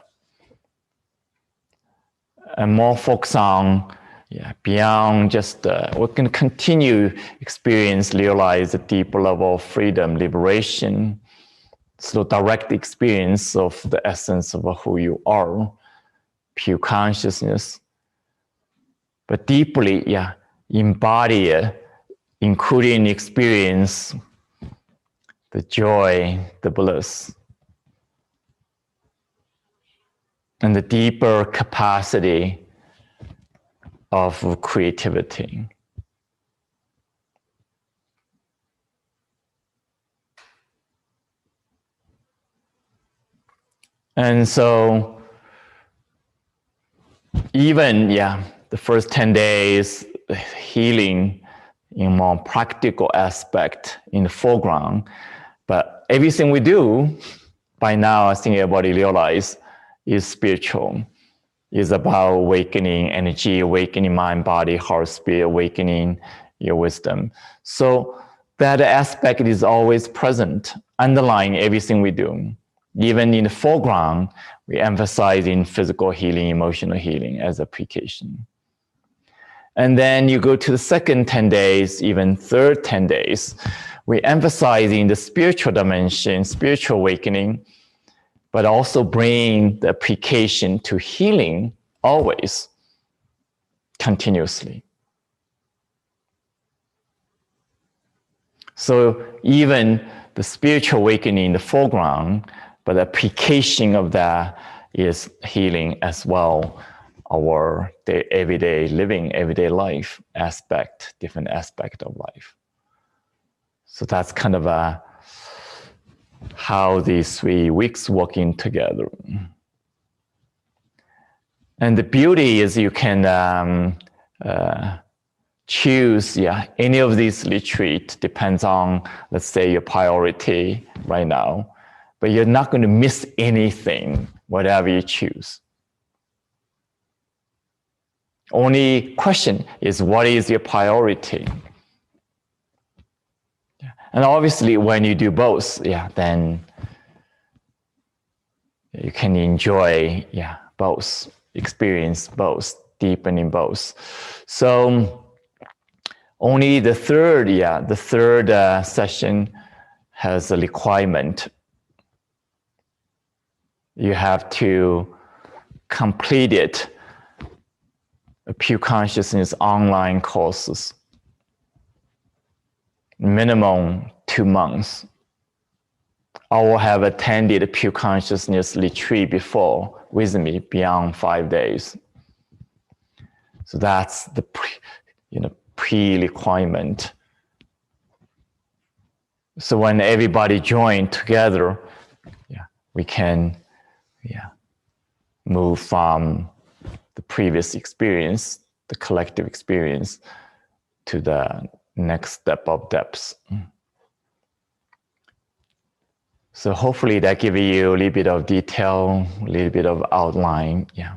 And more focus on Yeah, beyond just, we can continue experience, realize a deeper level of freedom, liberation, so direct experience of the essence of who you are, pure consciousness. But deeply, yeah, embody it, including experience the joy, the bliss, and the deeper capacity of creativity. And so even, yeah, the first 10 days, healing in more practical aspect in the foreground, but everything we do by now, I think everybody realize, is spiritual. Is about awakening energy, awakening mind, body, heart, spirit, awakening your wisdom. So that aspect is always present, underlying everything we do. Even in the foreground, we emphasize in physical healing, emotional healing as application. And then you go to the second 10 days, even third 10 days, we emphasize in the spiritual dimension, spiritual awakening, but also bring the application to healing always, continuously. So even the spiritual awakening in the foreground, but the application of that is healing as well, our everyday living, everyday life aspect, different aspect of life. So that's kind of how these 3 weeks working together. And the beauty is you can choose, yeah, any of these retreat, depends on, let's say, your priority right now, but you're not going to miss anything, whatever you choose. Only question is, what is your priority? And obviously, when you do both, yeah, then you can enjoy, yeah, both, experience both, deepening both. So only the third, yeah, the third session has a requirement. You have to complete it, a Pure Consciousness online courses, minimum 2 months. I will have attended a Pure Consciousness retreat before with me beyond 5 days. So that's the pre-requirement. So when everybody join together, yeah, we can, yeah, move from the previous experience, the collective experience, to the next step of depths. So hopefully that gives you a little bit of detail, a little bit of outline. Yeah.